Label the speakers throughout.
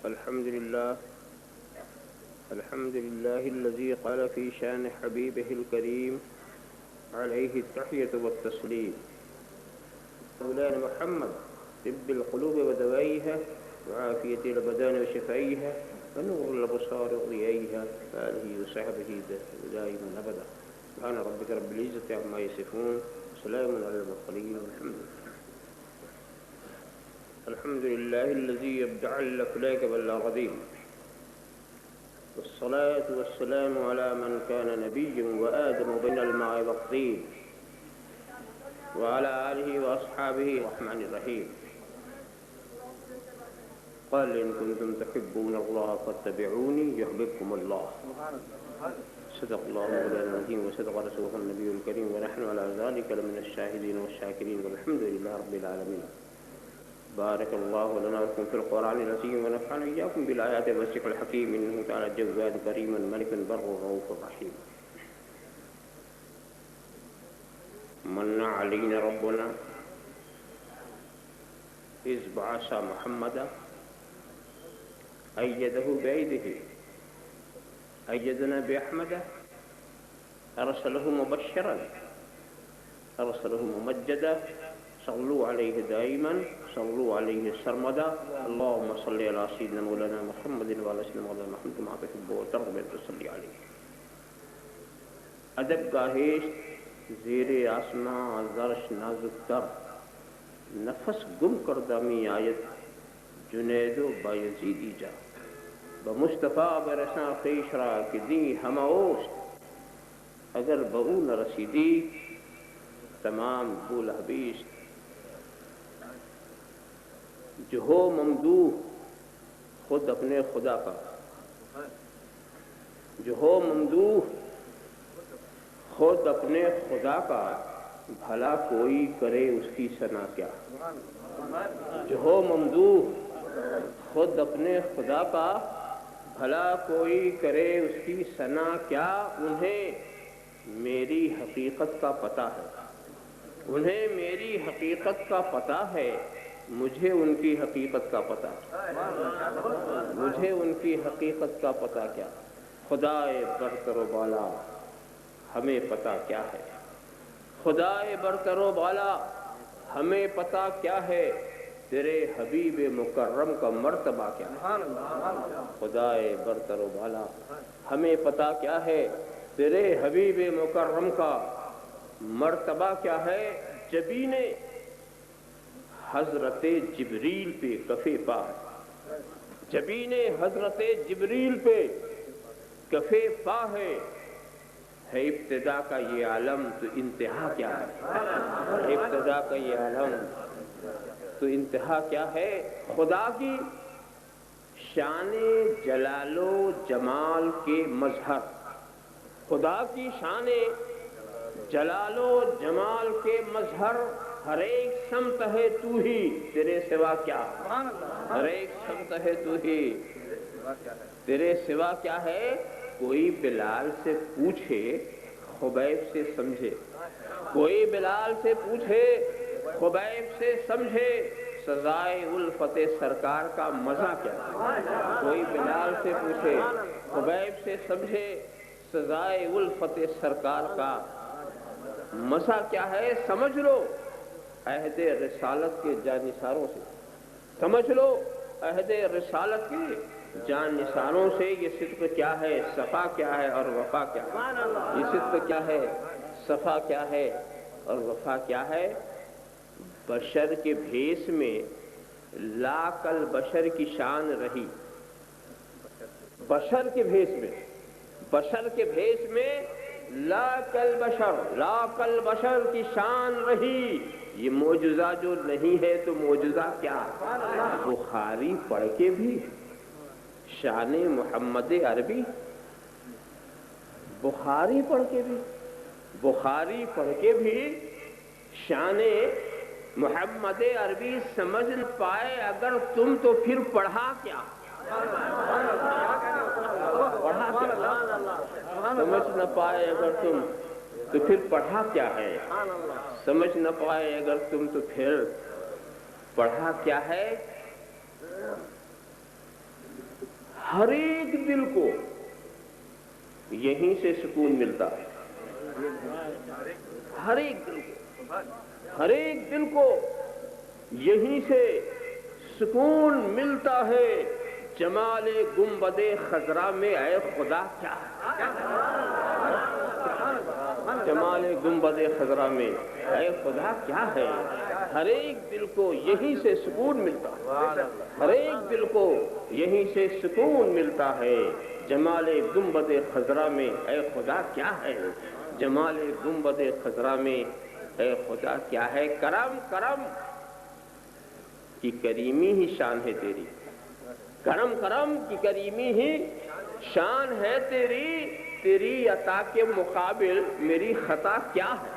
Speaker 1: الحمد لله الذي قال في شان حبيبه الكريم عليه التحية والتسليم. مولانا محمد طب القلوب ودوائها وعافية الأبدان وشفائها ونور الأبصار وضيائها وآله وصحبه دائما أبدا. سبحان ربك رب العزة عما يصفون وسلام على المرسلين والحمد لله. الحمد لله الذي يبدع الأفلاك والأراضين، والصلاة والسلام على من كان نبيا وآدم بين الماء والطين، وعلى آله وأصحابه الرحمن الرحيم. قال إن كنتم تحبون الله فاتبعوني يحببكم الله. صدق الله مولانا العظيم وصدق رسوله النبي الكريم، ونحن على ذلك لمن الشاهدين والشاكرين، والحمد لله رب العالمين. بارك الله لنا ولكم في القرآن العظيم، ونفعنا إياكم بالآيات والذكر الحكيم، إنه تعالى جواد كريم ملك بر رؤوف رحيم. من علينا ربنا إذ بعث محمدا أيده بأيده، أيدنا بأحمد، أرسله مبشرا أرسله ممجدا، صلوا عليه دائما صلوا عليه سرمدا. اللهم صل على سيدنا مولانا محمد وعلى سيدنا مولانا محمد كما تحب وترضى أن تصلي عليه. ادب گاہیش زیر آسماں زرش نازک تر، نفس گم کردمی آیت جنید و بایزیدی جا، بمصطفیٰ برساں خیش را کہ دی ہمہ اوست، اگر بہو نہ رسیدی تمام بول حبیش. جو ہو ممدوح خود اپنے خدا کا، جو ہو ممدوح خود اپنے خدا کا، بھلا کوئی کرے اس کی ثنا کیا. جو ہو ممدوح خود اپنے خدا کا، بھلا کوئی کرے اس کی ثنا کیا. انہیں میری حقیقت کا پتہ ہے، انہیں میری حقیقت کا پتہ ہے، مجھے ان کی حقیقت کا پتہ، مجھے ان کی حقیقت کا پتہ کیا. خدائے برتر و بالا ہمیں پتہ کیا ہے، خدائے برتر و بالا ہمیں پتہ کیا ہے، تیرے حبیب مکرم کا مرتبہ کیا ہے. خدائے برتر و بالا ہمیں پتہ کیا ہے، تیرے حبیب مکرم کا مرتبہ کیا ہے. جبین حضرت جبریل پہ کفے پا ہے، جبین حضرت جبریل پہ کفے پا ہے. ہے ابتدا کا یہ عالم تو انتہا کیا ہے، ہے ابتدا کا یہ عالم تو انتہا کیا ہے. خدا کی شان جلال و جمال کے مظہر، خدا کی شان جلال و جمال کے مظہر، ہر ایک سمت ہے تو ہی تیرے سوا کیا، ہر ایک سمت ہے تو ہی تیرے سوا کیا ہے. کوئی بلال سے پوچھے خبیب سے سمجھے، کوئی بلال سے پوچھے خبیب سے سمجھے، سزائے الفت سرکار کا مزہ کیا ہے. کوئی بلال سے پوچھے خبیب سے سمجھے، سزائے الفت سرکار کا مزہ کیا ہے. سمجھ لو عہد رسالت کے جانثاروں سے، سمجھ لو عہد رسالت کے جانثاروں سے یہ صدق کیا ہے، صفا کیا ہے اور وفا کیا ہے. یہ صدق کیا ہے، صفا کیا ہے اور وفا کیا ہے. بشر کے بھیس میں لاک البشر کی شان رہی، بشر کے بھیس میں، بشر کے بھیس میں لاک البشر کی شان رہی. یہ معجزہ جو نہیں ہے تو معجزہ کیا. بخاری پڑھ کے بھی شان محمد عربی، بخاری پڑھ کے بھی، بخاری پڑھ کے بھی شان محمد عربی سمجھ نہ پائے اگر تم تو پھر پڑھا کیا. پڑھا کیا، سمجھ نہ پائے اگر تم تو پھر پڑھا کیا ہے. سمجھ نہ پائے اگر تم تو پھر پڑھا کیا ہے. ہر ایک دل کو یہیں سے سکون ملتا ہے، ہر ایک دل کو، ہر ایک دل کو یہیں سے سکون ملتا ہے۔ جمال گنبد خضرا میں اے خدا کیا ہے، جمال گنبد خضرا میں اے خدا کیا ہے، ہر ایک دل کو یہیں سے سکون ملتا ہے، ہر ایک دل کو یہیں سے سکون ملتا ہے۔ جمال گنبد خضرا میں اے خدا کیا ہے، جمال گنبد خضرا میں اے خدا کیا ہے۔ کرم کرم کی کریمی ہی شان ہے تیری، کرم کرم کی کریمی ہی شان ہے تیری، تیری عطا کے مقابل میری خطا کیا ہے،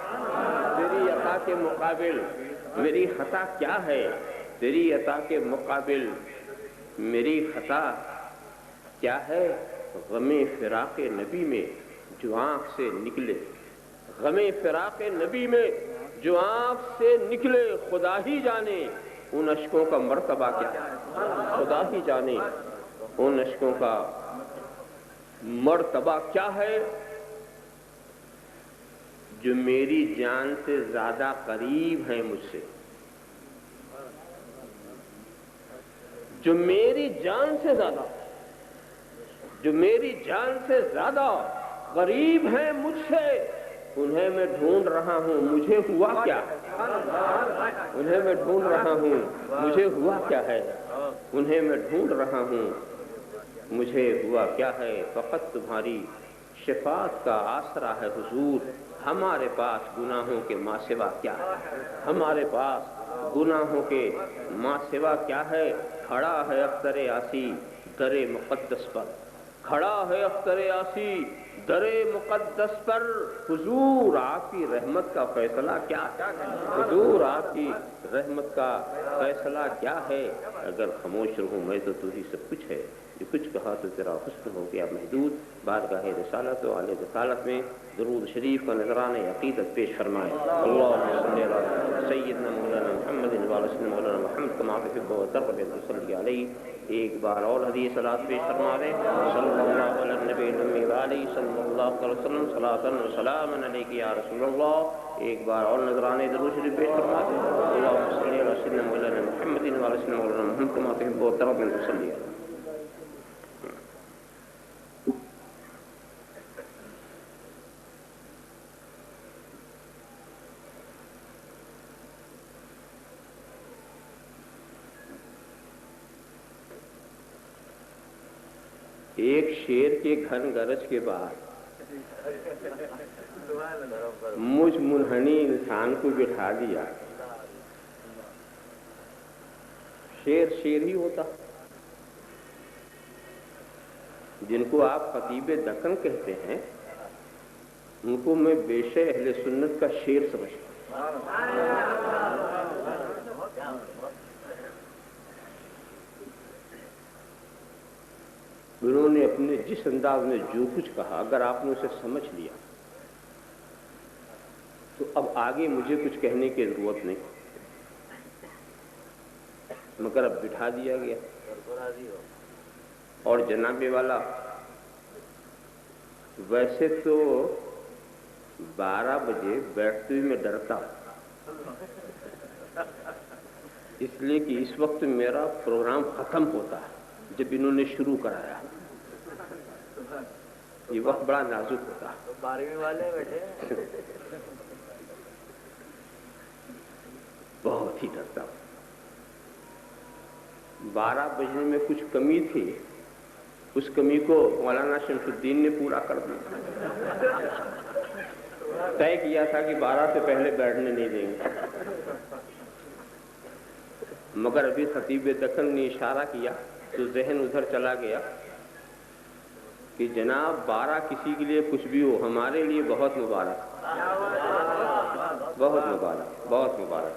Speaker 1: تیری عطا کے مقابل میری خطا کیا ہے، تیری عطا کے مقابل میری خطا کیا ہے۔ غم فراق نبی میں جو آنکھ سے نکلے، غم فراق نبی میں جو آنکھ سے نکلے، خدا ہی جانے ان اشکوں کا مرتبہ کیا ہے، خدا ہی جانے ان اشکوں کا مرتبہ کیا ہے۔ جو میری جان سے زیادہ قریب ہیں مجھ سے، جو میری جان سے زیادہ، جو میری جان سے زیادہ قریب ہیں مجھ سے، انہیں میں ڈھونڈ رہا ہوں مجھے ہوا کیا ہے، انہیں میں ڈھونڈ رہا ہوں مجھے ہوا کیا ہے، انہیں میں ڈھونڈ رہا ہوں مجھے ہوا کیا ہے۔ فقط تمہاری شفاعت کا آسرا ہے حضور، ہمارے پاس گناہوں کے ماں سوا کیا ہے، ہمارے پاس گناہوں کے ماں سوا کیا ہے۔ کھڑا ہے اختر آسی در مقدس پر، کھڑا ہے اختر آسی در مقدس پر، حضور آپ کی رحمت کا فیصلہ کیا ہے، حضور آپ کی رحمت کا فیصلہ کیا ہے۔ اگر خاموش رہوں میں تو تو ہی سب کچھ ہے، جو کچھ کہا تو تیرا حسن ہو گیا محدود۔ بارگاہ رسالت و عالیہ رسالت میں درود شریف کا نذرانہ عقیدت پیش فرمائے۔ اللہم صلی علی سیدنا مولانا محمد وعلی مولانا محمد کما تحب و ترضى صلی علیہ۔ ایک بار اور حدیث صلاۃ پیش فرما دیں۔ صلی اللہ علی النبی الأمی وعلی صلی اللہ علیہ وسلم صلاۃ و سلام علیک یا رسول اللہ۔ ایک بار اور نذرانہ درود شریف پیش فرما دیں۔ اللہم صلی علی سیدنا مولانا محمد وعلی مولانا محمد کما تحب و ترضى صلی علیہ۔ ایک شیر کے گھن گرج کے بعد مجھ منحنی انسان کو بٹھا دیا۔ شیر شیر ہی ہوتا، جن کو آپ خطیب دکن کہتے ہیں ان کو میں بیش اہل سنت کا شیر سمجھتا ہوں۔ انہوں نے اپنے جس انداز میں جو کچھ کہا، اگر آپ نے اسے سمجھ لیا تو اب آگے مجھے کچھ کہنے کی ضرورت نہیں، مگر اب بٹھا دیا گیا۔ اور جناب والا ویسے تو 12 بجے بیٹھتے ہوئے میں ڈرتا اس لیے کہ اس وقت میرا پروگرام ختم ہوتا ہے جب انہوں نے شروع کرایا۔ یہ وقت بڑا نازک ہوتا ہے۔
Speaker 2: 12ویں والے بیٹھے
Speaker 1: بہت ہی ڈرتا ہوں۔ 12 بجنے میں کچھ کمی تھی، اس کمی کو مولانا شمس الدین نے پورا کر دیا۔ طے کیا تھا کہ 12 سے پہلے بیٹھنے نہیں دیں گے، مگر ابھی خطیب دکن نے اشارہ کیا تو ذہن ادھر چلا گیا کہ جناب 12 کسی کے لیے کچھ بھی ہو، ہمارے لیے بہت مبارک، بہت مبارک، بہت مبارک۔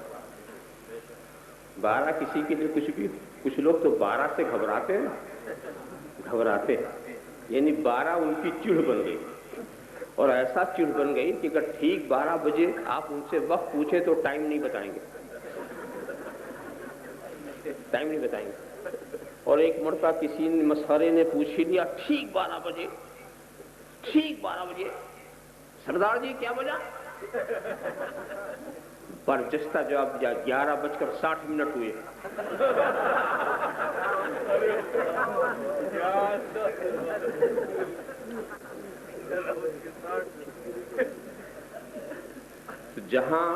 Speaker 1: 12 کسی کے لیے کچھ بھی ہو، کچھ لوگ تو 12 سے گھبراتے ہیں، گھبراتے ہیں، یعنی 12 ان کی چڑ بن گئی، اور ایسا چڑ بن گئی کہ اگر ٹھیک 12 بجے آپ ان سے وقت پوچھیں تو ٹائم نہیں بتائیں گے، ٹائم نہیں بتائیں گے۔ اور ایک مرتبہ کسی مسخرے نے پوچھ لیا ٹھیک 12 بجے، ٹھیک 12 بجے سردار جی کیا بجا؟ برجستہ جواب دیا 11:60 ہوئے۔ جہاں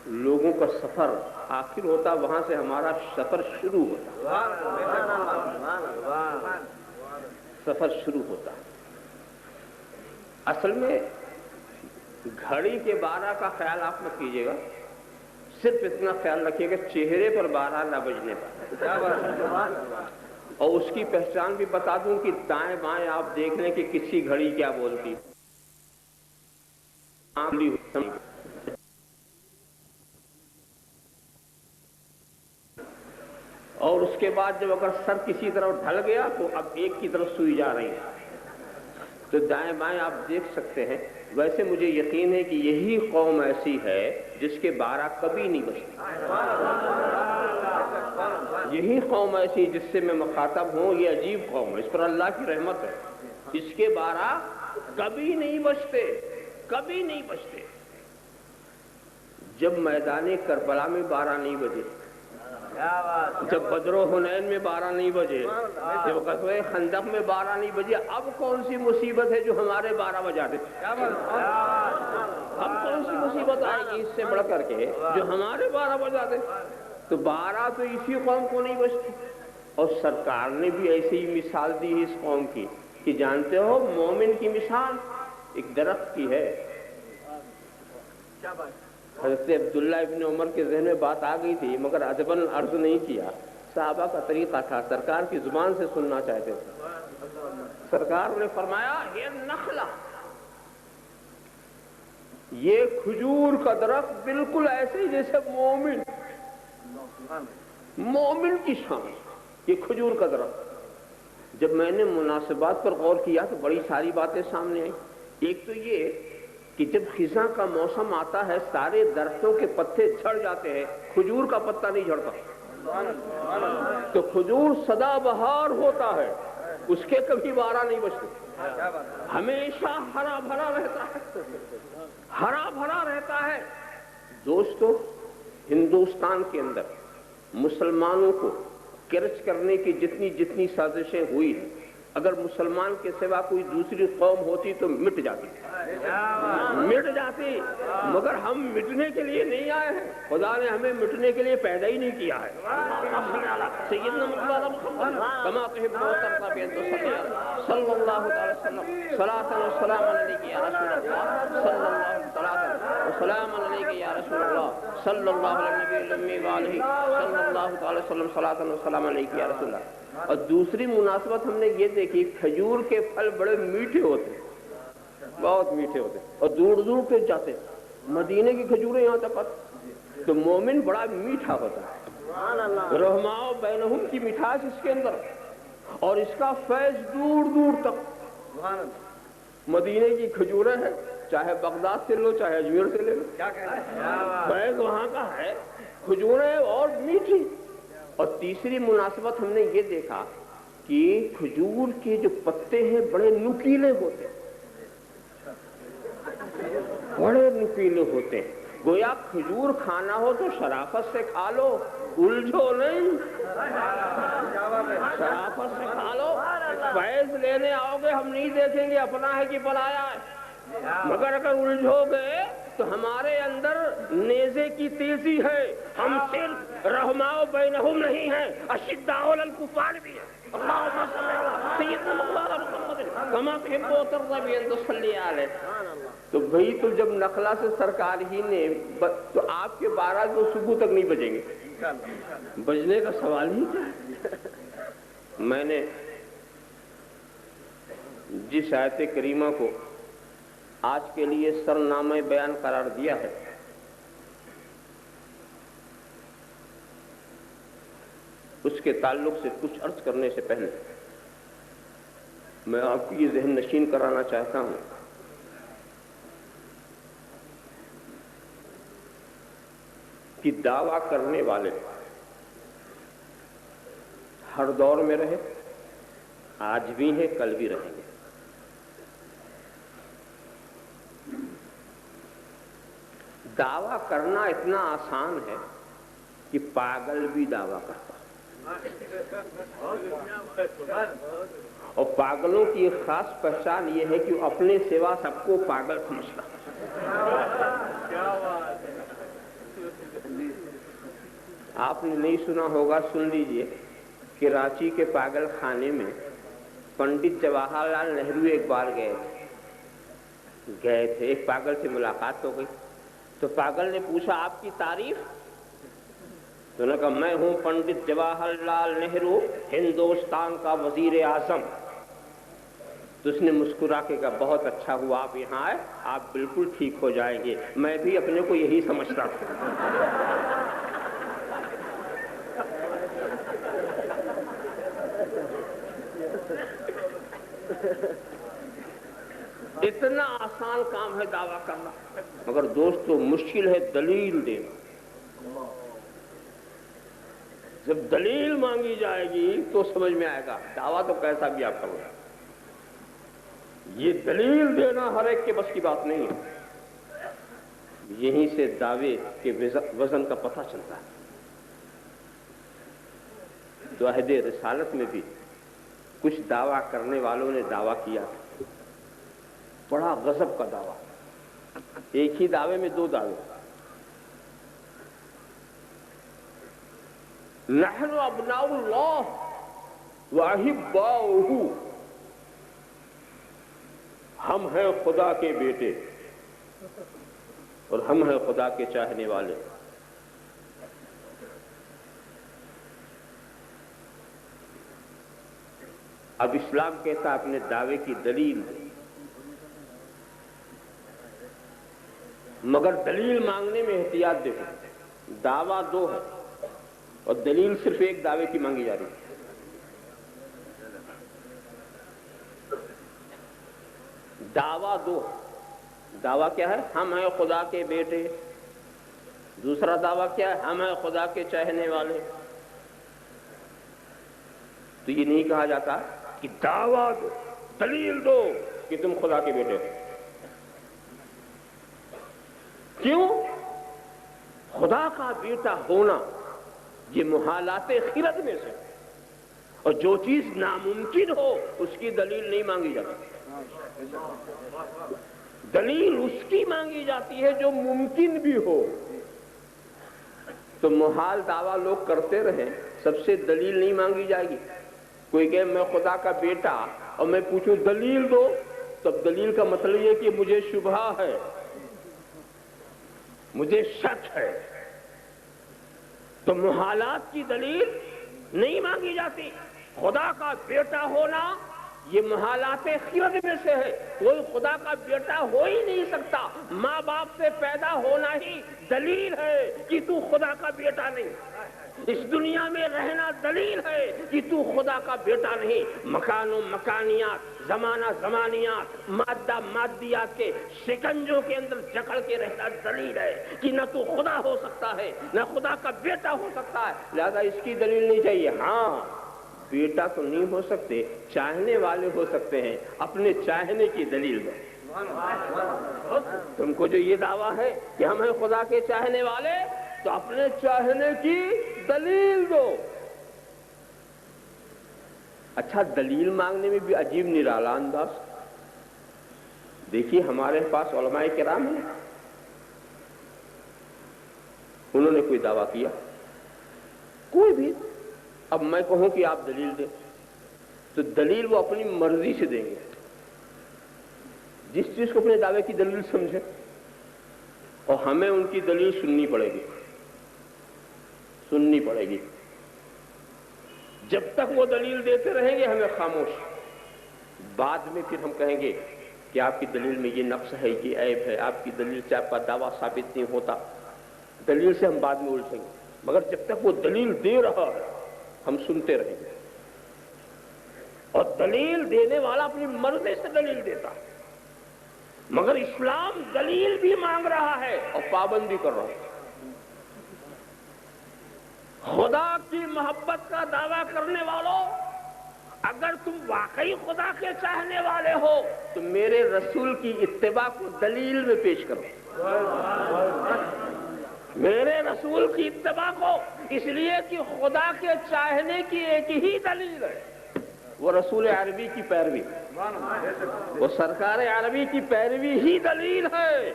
Speaker 1: لوگوں کا سفر آخر ہوتا وہاں سے ہمارا سفر شروع ہوتا، سفر شروع ہوتا۔ اصل میں گھڑی کے 12 کا خیال آپ مت کیجیے گا، صرف اتنا خیال رکھیے گا چہرے پر 12 نہ بجنے پر۔ اور اس کی پہچان بھی بتا دوں کہ دائیں بائیں آپ دیکھ لیں کہ کسی گھڑی کیا بولتی، اور اس کے بعد جب اگر سر کسی طرف ڈھل گیا تو اب ایک کی طرف سوئی جا رہی ہے، تو دائیں بائیں آپ دیکھ سکتے ہیں۔ ویسے مجھے یقین ہے کہ یہی قوم ایسی ہے جس کے 12 کبھی نہیں بجتے، یہی قوم ایسی جس سے میں مخاطب ہوں۔ یہ عجیب قوم ہے، اس پر اللہ کی رحمت ہے، اس کے 12 کبھی نہیں بجتے، کبھی نہیں بجتے۔ جب میدان کربلا میں 12 نہیں بجے، جب بدر و حنین میں 12 نہیں بجے، جب غزوہ خندق میں 12 نہیں بجے، اب کون سی مصیبت ہے جو ہمارے 12 بجا دے؟ اب کون سی مصیبت آئے گی اس سے بڑھ کر کے جو ہمارے 12 بجا دے؟ تو 12 تو اسی قوم کو نہیں بجتی۔ اور سرکار نے بھی ایسی ہی مثال دی اس قوم کی کہ جانتے ہو مومن کی مثال ایک درخت کی ہے۔ حضرت عبداللہ ابن عمر کے ذہن میں بات آ گئی تھی مگر ادباً عرض نہیں کیا، صحابہ کا طریقہ تھا، سرکار کی زبان سے سننا چاہتے تھے۔ سرکار نے فرمایا یہ نخلا، یہ کھجور کا درخت بالکل ایسے جیسے مومن کی شان، یہ کھجور کا درخت۔ جب میں نے مناسبات پر غور کیا تو بڑی ساری باتیں سامنے آئیں۔ ایک تو یہ کہ جب خزاں کا موسم آتا ہے سارے درختوں کے پتے جھڑ جاتے ہیں، کھجور کا پتا نہیں جھڑتا، تو کھجور سدا بہار ہوتا ہے، اس کے کبھی 12 نہیں بجتے، ہمیشہ ہرا بھرا رہتا ہے، ہرا بھرا رہتا ہے۔ دوستو، ہندوستان کے اندر مسلمانوں کو کرچ کرنے کی جتنی سازشیں ہوئی ہیں، اگر مسلمان کے سوا کوئی دوسری قوم ہوتی تو مٹ جاتی، مگر ہم مٹنے کے لیے نہیں آئے ہیں، خدا نے ہمیں مٹنے کے لیے پیدا ہی نہیں کیا ہے۔ سیدنا محمد کما تحب و ترضى صلی اللہ تعالی وسلم صلاۃ و سلام علیک یا رسول اللہ، صلی اللہ و سلام علیک یا رسول اللہ، صلی اللہ علی النبی الامی وآلہ صلی اللہ تعالی وسلم صلاۃ و سلام علیک یا رسول اللہ۔ اور دوسری مناسبت ہم نے یہ دیکھی، کھجور کے پھل بڑے میٹھے ہوتے ہیں، بہت میٹھے ہوتے ہیں، اور دور دور تک جاتے ہیں، مدینے کی کھجوریں یہاں تک آتی، تو مومن بڑا میٹھا ہوتا ہے، رحماء بینہم کی مٹھاس اس کے اندر، اور اس کا فیض دور دور تک۔ مدینے کی کھجوریں ہیں، چاہے بغداد سے لو چاہے اجمیر سے لے لو، فیض وہاں کا ہے، کھجوریں اور میٹھی۔ اور تیسری مناسبت ہم نے یہ دیکھا کہ کھجور کے جو پتے ہیں بڑے نکیلے ہوتے ہیں، بڑے نکیلے ہوتے ہیں، گویا کھجور کھانا ہو تو شرافت سے کھا لو، الجھو نہیں، شرافت سے کھا لو۔ فیض لینے آؤ گے ہم نہیں دیکھیں گے اپنا ہے کہ پلایا ہے، مگر اگر الجھو گئے تو ہمارے اندر نیزے کی تیزی ہے، ہم صرف رحماء بینہم نہیں ہیں، اشداء علی الکفار بھی ہیں۔ اللہم صلی علی سیدنا محمد کما تحب و ترضى ان تصلی علیہ۔ تو بھئی تو جب نخلا سے سرکار ہی نے تو آپ کے 12 تو صبح تک نہیں بجیں گے، بجنے کا سوال ہی کیا ہے۔ میں نے جس آیت کریمہ کو آج کے لیے سرنامہ بیان قرار دیا ہے، اس کے تعلق سے کچھ عرض کرنے سے پہلے میں آپ کو یہ ذہن نشین کرانا چاہتا ہوں کہ دعویٰ کرنے والے ہر دور میں رہے، آج بھی ہیں، کل بھی رہیں گے۔ دعویٰ کرنا اتنا آسان ہے کہ پاگل بھی دعویٰ کرتا ہے، اور پاگلوں کی ایک خاص پہچان یہ ہے کہ وہ اپنے سوا سب کو پاگل سمجھتا ہے۔ آپ نے نہیں سنا ہوگا، سن لیجئے، کراچی کے پاگل خانے میں پنڈت جواہر لال نہرو ایک بار گئے تھے، ایک پاگل سے ملاقات ہو گئی، تو پاگل نے پوچھا آپ کی تعریف؟ تو انہوں نے کہا میں ہوں پنڈت جواہر لال نہرو، ہندوستان کا وزیر اعظم۔ تو اس نے مسکرا کے کہا بہت اچھا ہوا آپ یہاں آئے، آپ بالکل ٹھیک ہو جائیں گے، میں بھی اپنے کو یہی سمجھتا تھا۔ اتنا آسان کام ہے دعویٰ کرنا، مگر دوستو مشکل ہے دلیل دینا۔ جب دلیل مانگی جائے گی تو سمجھ میں آئے گا، دعویٰ تو کیسا بھی آپ کرو، یہ دلیل دینا ہر ایک کے بس کی بات نہیں ہے۔ یہیں سے دعوے کے وزن کا پتہ چلتا ہے۔ تو عہد رسالت میں بھی کچھ دعویٰ کرنے والوں نے دعویٰ کیا، بڑا غضب کا دعویٰ، ایک ہی دعوے میں دو دعوے۔ نحن ابناء اللہ واحباؤہ، ہم ہیں خدا کے بیٹے اور ہم ہیں خدا کے چاہنے والے۔ اب اسلام کہتا اپنے دعوے کی دلیل دے، مگر دلیل مانگنے میں احتیاط دیکھو، دعویٰ دو ہے اور دلیل صرف ایک دعوے کی مانگی جا رہی ہے۔ دعویٰ دو، دعویٰ کیا ہے؟ ہم ہیں خدا کے بیٹے، دوسرا دعویٰ کیا ہے؟ ہم ہیں خدا کے چاہنے والے۔ تو یہ نہیں کہا جاتا کہ دعویٰ دو، دلیل دو کہ تم خدا کے بیٹے ہو۔ کیوں؟ خدا کا بیٹا ہونا یہ محالات خرد میں سے، اور جو چیز ناممکن ہو اس کی دلیل نہیں مانگی جاتی، دلیل اس کی مانگی جاتی ہے جو ممکن بھی ہو۔ تو محال دعویٰ لوگ کرتے رہیں، سب سے دلیل نہیں مانگی جائے گی۔ کوئی کہے میں خدا کا بیٹا اور میں پوچھوں دلیل دو، تب دلیل کا مطلب یہ کہ مجھے شبہہ ہے، مجھے شک ہے، تو محالات کی دلیل نہیں مانگی جاتی۔ خدا کا بیٹا ہونا یہ محالات خرد میں سے ہے، کوئی خدا کا بیٹا ہو ہی نہیں سکتا۔ ماں باپ سے پیدا ہونا ہی دلیل ہے کہ تو خدا کا بیٹا نہیں، اس دنیا میں رہنا دلیل ہے کہ تو خدا کا بیٹا نہیں۔ مکان و مکانیات، زمانہ زمانیات، مادہ مادیات کے شکنجوں کے اندر جکڑ کے رہنا دلیل ہے کہ نہ تو خدا ہو سکتا ہے نہ خدا کا بیٹا ہو سکتا ہے، لہذا اس کی دلیل نہیں چاہیے۔ ہاں بیٹا تو نہیں ہو سکتے، چاہنے والے ہو سکتے ہیں، اپنے چاہنے کی دلیل دو۔ تم کو جو یہ دعویٰ ہے کہ ہم ہیں خدا کے چاہنے والے، تو اپنے چاہنے کی دلیل دو۔ اچھا، دلیل مانگنے میں بھی عجیب نرالا انداز۔ دیکھیے ہمارے پاس علماء کرام ہیں، انہوں نے کوئی دعویٰ کیا، کوئی بھی، اب میں کہوں کہ آپ دلیل دیں تو دلیل وہ اپنی مرضی سے دیں گے، جس چیز کو اپنے دعوے کی دلیل سمجھے، اور ہمیں ان کی دلیل سننی پڑے گی، سننی پڑے گی۔ جب تک وہ دلیل دیتے رہیں گے ہمیں خاموش، بعد میں پھر ہم کہیں گے کہ آپ کی دلیل میں یہ نقص ہے، یہ عیب ہے، آپ کی دلیل سے آپ کا دعویٰ ثابت نہیں ہوتا، دلیل سے ہم بعد میں الجھیں گے۔ مگر جب تک وہ دلیل دے رہا ہے ہم سنتے رہیں گے، اور دلیل دینے والا اپنی مرضی سے دلیل دیتا ہے، مگر اسلام دلیل بھی مانگ رہا ہے اور پابند بھی کر رہا ہے۔ خدا کی محبت کا دعویٰ کرنے والوں، اگر تم واقعی خدا کے چاہنے والے ہو تو میرے رسول کی اتباع کو دلیل میں پیش کرو. میرے رسول کی اتباع کو، اس لیے کہ خدا کے چاہنے کی ایک ہی دلیل ہے، وہ رسول عربی کی پیروی، وہ سرکار عربی کی پیروی ہی دلیل ہے.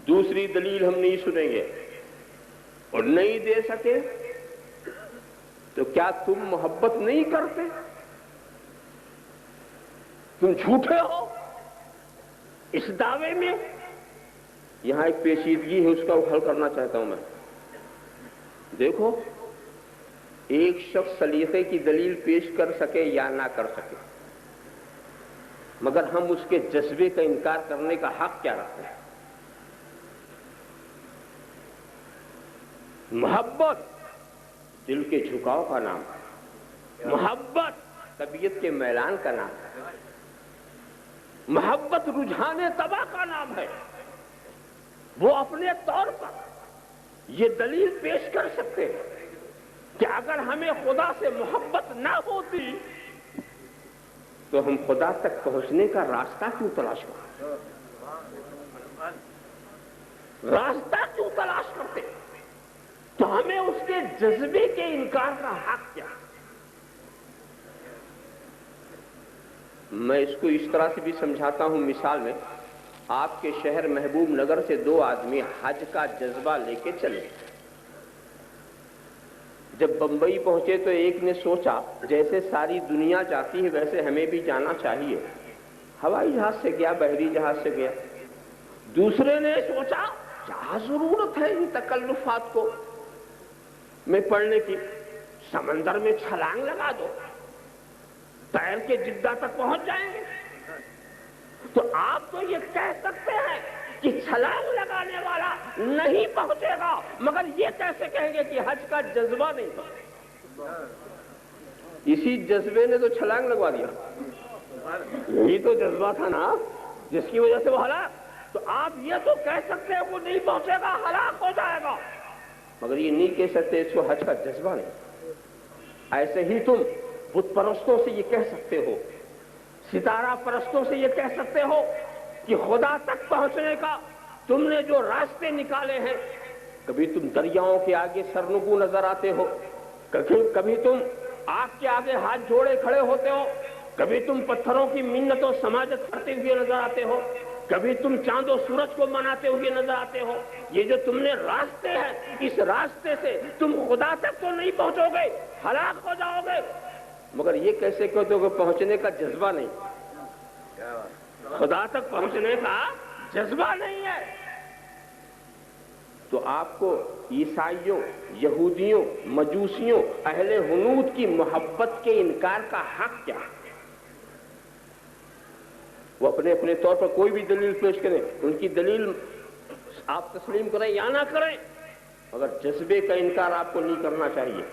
Speaker 1: دوسری دلیل ہم نہیں سنیں گے اور نہیں دے سکے تو کیا تم محبت نہیں کرتے؟ تم جھوٹے ہو اس دعوے میں؟ یہاں ایک پیچیدگی ہے، اس کا حل کرنا چاہتا ہوں میں. دیکھو، ایک شخص سلیقے کی دلیل پیش کر سکے یا نہ کر سکے، مگر ہم اس کے جذبے کا انکار کرنے کا حق کیا رکھتے ہیں؟ محبت دل کے جھکاؤ کا نام ہے، محبت طبیعت کے میلان کا نام ہے، محبت رجحان طبع کا نام ہے. وہ اپنے طور پر یہ دلیل پیش کر سکتے ہیں کہ اگر ہمیں خدا سے محبت نہ ہوتی تو ہم خدا تک پہنچنے کا راستہ کیوں تلاش کرتے؟ راستہ کیوں تلاش کرتے؟ تو ہمیں اس کے جذبے کے انکار کا حق کیا؟ میں اس کو اس طرح سے بھی سمجھاتا ہوں. مثال میں، آپ کے شہر محبوب نگر سے دو آدمی حج کا جذبہ لے کے چلے. جب بمبئی پہنچے تو ایک نے سوچا جیسے ساری دنیا جاتی ہے ویسے ہمیں بھی جانا چاہیے. ہوائی جہاز سے گیا، بحری جہاز سے گیا. دوسرے نے سوچا کیا ضرورت ہے ان تکلفات کو میں پڑھنے کی، سمندر میں چھلانگ لگا دو، تیر کے جدہ تک پہنچ جائیں گے. تو آپ تو یہ کہہ سکتے ہیں کہ چھلانگ لگانے والا نہیں پہنچے گا، مگر یہ کیسے کہیں گے کہ حج کا جذبہ نہیں تھا؟ اسی جذبے نے تو چھلانگ لگوا دیا. یہی تو جذبہ تھا نا جس کی وجہ سے وہ ہلاک. تو آپ یہ تو کہہ سکتے ہیں وہ نہیں پہنچے گا، ہلاک ہو جائے گا، مگر یہ نہیں کہہ سکتے اس کو حج کا جذبہ نہیں. ایسے ہی تم بت پرستوں سے یہ کہہ سکتے ہو، ستارہ پرستوں سے یہ کہہ سکتے ہو کہ خدا تک پہنچنے کا تم نے جو راستے نکالے ہیں، کبھی تم دریاؤں کے آگے سرنگو نظر آتے ہو، کبھی تم آگ کے آگے ہاتھ جوڑے کھڑے ہوتے ہو، کبھی تم پتھروں کی منت و سماجت کرتے ہوئے نظر آتے ہو، کبھی تم چاند و سورج کو مناتے ہوئے نظر آتے ہو. یہ جو تم نے راستے ہیں، اس راستے سے تم خدا تک تو نہیں پہنچو گے، ہلاک ہو جاؤ گے. مگر یہ کیسے کہتے ہو کہ پہنچنے کا جذبہ نہیں؟ خدا تک پہنچنے کا جذبہ نہیں ہے. تو آپ کو عیسائیوں، یہودیوں، مجوسیوں، اہل ہنود کی محبت کے انکار کا حق کیا؟ وہ اپنے اپنے طور پر کوئی بھی دلیل پیش کریں، ان کی دلیل آپ تسلیم کریں یا نہ کریں، مگر جذبے کا انکار آپ کو نہیں کرنا چاہیے.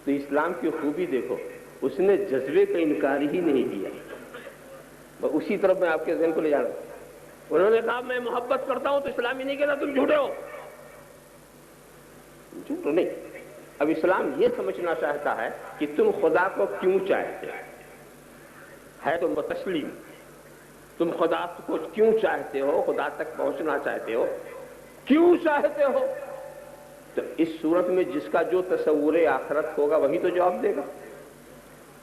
Speaker 1: تو اسلام کی خوبی دیکھو، اس نے جذبے کا انکار ہی نہیں کیا. اسی طرف میں آپ کے ذہن کو لے جا رہا ہوں. انہوں نے کہا میں محبت کرتا ہوں تو اسلام ہی نہیں کہتا تم جھوٹے ہو. جھوٹ نہیں. اب اسلام یہ سمجھنا چاہتا ہے کہ تم خدا کو کیوں چاہتے ہے تو متسلیم. تم خدا کو کیوں چاہتے ہو، خدا تک پہنچنا چاہتے ہو، کیوں چاہتے ہو؟ تو اس صورت میں جس کا جو تصور آخرت ہوگا وہی تو جواب دے گا.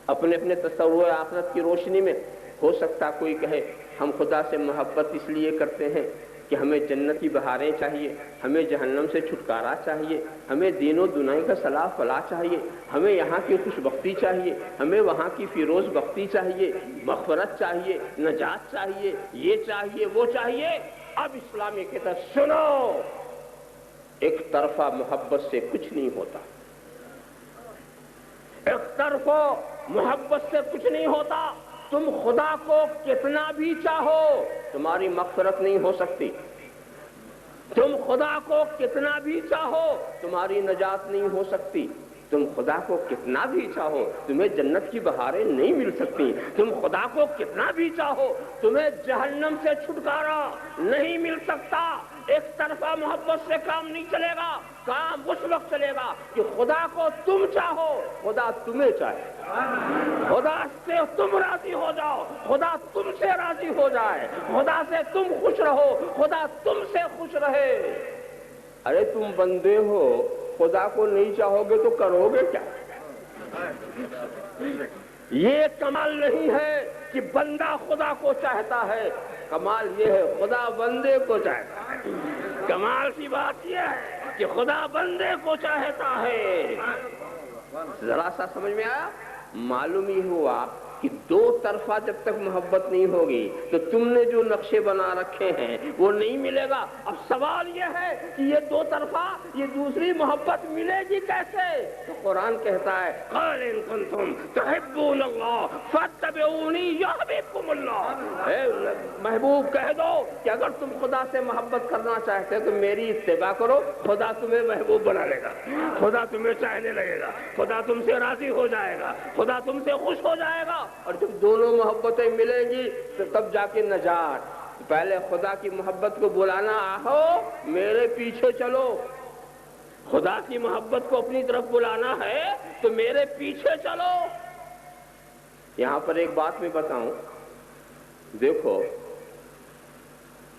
Speaker 1: اپنے اپنے تصور آخرت کی روشنی میں ہو سکتا کوئی کہے ہم خدا سے محبت اس لیے کرتے ہیں کہ ہمیں جنتی بہاریں چاہیے، ہمیں جہنم سے چھٹکارا چاہیے، ہمیں دین و دنیا کا صلاح فلاح چاہیے، ہمیں یہاں کی خوش بختی چاہیے، ہمیں وہاں کی فیروز بختی چاہیے، مغفرت چاہیے، نجات چاہیے، یہ چاہیے وہ چاہیے. اب اسلام یہ کہتا سنو، ایک طرفہ محبت سے کچھ نہیں ہوتا. ایک طرفہ محبت سے کچھ نہیں ہوتا. تم خدا کو کتنا بھی چاہو تمہاری مغفرت نہیں ہو سکتی. تم خدا کو کتنا بھی چاہو تمہاری نجات نہیں ہو سکتی. تم خدا کو کتنا بھی چاہو تمہیں جنت کی بہاریں نہیں مل سکتی. تم خدا کو کتنا بھی چاہو تمہیں جہنم سے چھٹکارا نہیں مل سکتا. ایک طرفہ محبت سے کام نہیں چلے گا. کام اس وقت چلے گا کہ خدا کو تم چاہو, خدا تمہیں چاہے, خدا سے تم راضی ہو جاؤ, خدا تم سے راضی ہو جائے, خدا سے تم خوش رہو, خدا تم سے خوش رہے. ارے تم بندے ہو, خدا کو نہیں چاہو گے تو کرو گے کیا؟ یہ کمال نہیں ہے کہ بندہ خدا کو چاہتا ہے, کمال یہ ہے خدا بندے کو چاہتا ہے. کمال کی بات یہ ہے کہ خدا بندے کو چاہتا ہے. ذرا سا سمجھ میں آیا؟ معلوم ہی ہوا کہ دو طرفہ جب تک محبت نہیں ہوگی تو تم نے جو نقشے بنا رکھے ہیں وہ نہیں ملے گا. اب سوال یہ ہے کہ یہ دو طرفہ, یہ دوسری محبت ملے گی کیسے؟ تو قرآن کہتا ہے قال ان کنتم تحبون اللہ فاتبعونی یحببکم اللہ. اے محبوب کہہ دو کہ اگر تم خدا سے محبت کرنا چاہتے تو میری اتباع کرو, خدا تمہیں محبوب بنا لے گا, خدا تمہیں چاہنے لگے گا, خدا تم سے راضی ہو جائے گا, خدا تم سے خوش ہو جائے گا. اور جب دونوں محبتیں ملیں گی تو تب جا کے نجات. پہلے خدا کی محبت کو بلانا, آہو میرے پیچھے چلو. خدا کی محبت کو اپنی طرف بلانا ہے تو میرے پیچھے چلو. یہاں پر ایک بات میں بتاؤں, دیکھو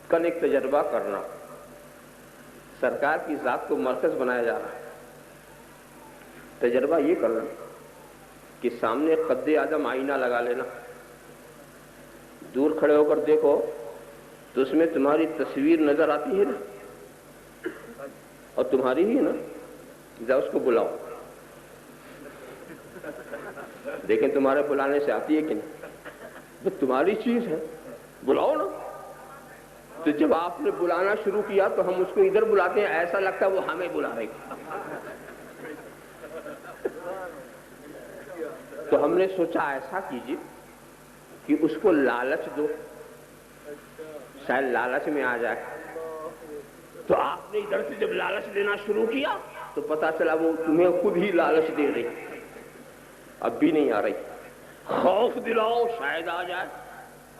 Speaker 1: کل ایک تجربہ کرنا, سرکار کی ذات کو مرکز بنایا جا رہا ہے. تجربہ یہ کرنا کہ سامنے قد اعظم آئینہ لگا لینا, دور کھڑے ہو کر دیکھو تو اس میں تمہاری تصویر نظر آتی ہے نا, اور تمہاری ہی ہے نا. جا اس کو بلاؤ, دیکھیں تمہارے بلانے سے آتی ہے کہ نہیں. وہ تمہاری چیز ہے, بلاؤ نا. تو جب آپ نے بلانا شروع کیا تو ہم اس کو ادھر بلاتے ہیں, ایسا لگتا ہے وہ ہمیں بلا رہے. تو ہم نے سوچا ایسا کیجیے کہ اس کو لالچ دو, شاید لالچ میں آ جائے. تو آپ نے ادھر سے جب لالچ دینا شروع کیا تو پتا چلا وہ تمہیں خود ہی لالچ دے رہی, اب بھی نہیں آ رہی. خوف دلاؤ شاید آ جائے.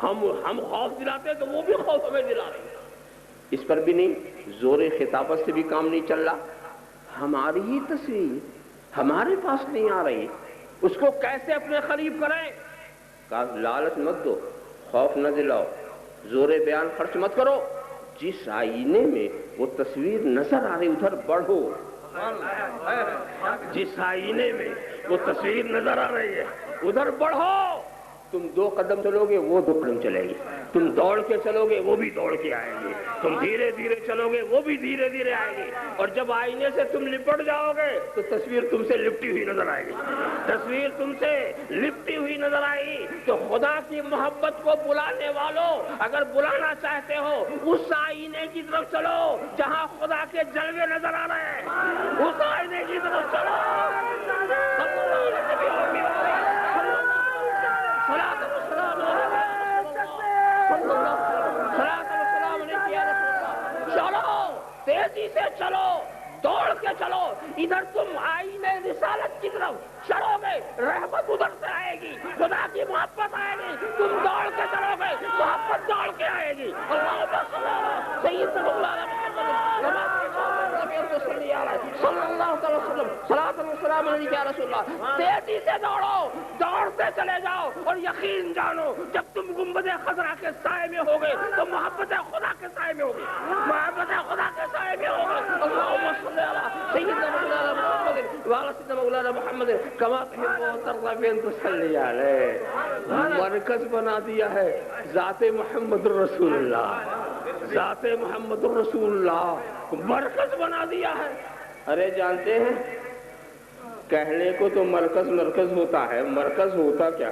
Speaker 1: ہم خوف دلاتے تو وہ بھی خوف ہمیں دلا رہی. اس پر بھی نہیں, زور خطابت سے بھی کام نہیں چل رہا. ہماری ہی تصویر ہمارے پاس نہیں آ رہی, اس کو کیسے اپنے قریب کریں؟ کہا لالچ مت دو, خوف نہ دلاؤ, زور بیان خرچ مت کرو. جس آئینے میں وہ تصویر نظر آ رہی ادھر بڑھو. جس آئینے میں وہ تصویر نظر آ رہی ہے ادھر بڑھو. تم 2 قدم چلو گے وہ 2 قدم چلے گی, تم دوڑ کے چلو گے وہ بھی دوڑ کے آئے گی, تم دھیرے دھیرے چلو گے وہ بھی دھیرے دھیرے آئے گی. اور جب آئینے سے تم لپٹ جاؤ گے تو تصویر تم سے لپٹی ہوئی نظر آئے گی. تصویر تم سے لپٹی ہوئی نظر آئے گی. تو خدا کی محبت کو بلانے والوں, اگر بلانا چاہتے ہو اس آئینے کی طرف چلو جہاں خدا کے جلوے نظر آ رہے ہیں, اس آئینے کی طرف چلو. چلو تیزی سے چلو, دوڑ کے چلو. ادھر تم آئینے رسالت کی طرف چلو گے, رحمت ادھر سے آئے گی, خدا کی محبت آئے گی. تم دوڑ کے چلو گے, محبت دوڑ کے آئے گی. تیزی سے دوڑو, دوڑتے چلے جاؤ. اور یقین جانو جب تم گنبد خضرا کے سائے میں ہوگے تو محبت خدا کے سائے میں ہوگی, محبت خدا کے سائے میں ہوگی. اللہم صلی علی سیدنا مولانا محمد وعلی سیدنا مولانا محمد کما تحب و ترضی بان تصلی علیہ. مرکز بنا دیا ہے ذات محمد رسول اللہ, ذات محمد رسول اللہ مرکز بنا دیا ہے. ارے جانتے ہیں کہنے کو تو مرکز ہوتا ہے, مرکز ہوتا کیا؟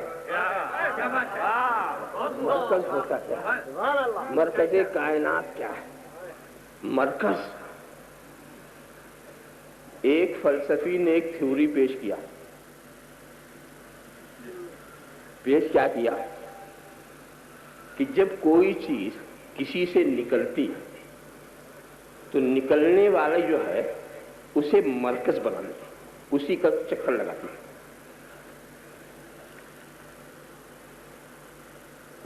Speaker 1: مرکز ہوتا کیا؟ مرکز کائنات کیا ہے؟ مرکز ایک فلسفی نے ایک تھیوری پیش کیا. کیا کیا کہ جب کوئی چیز کسی سے نکلتی تو نکلنے والا جو ہے اسے مرکز بنانا. اسی کا چکر لگاتی ہے۔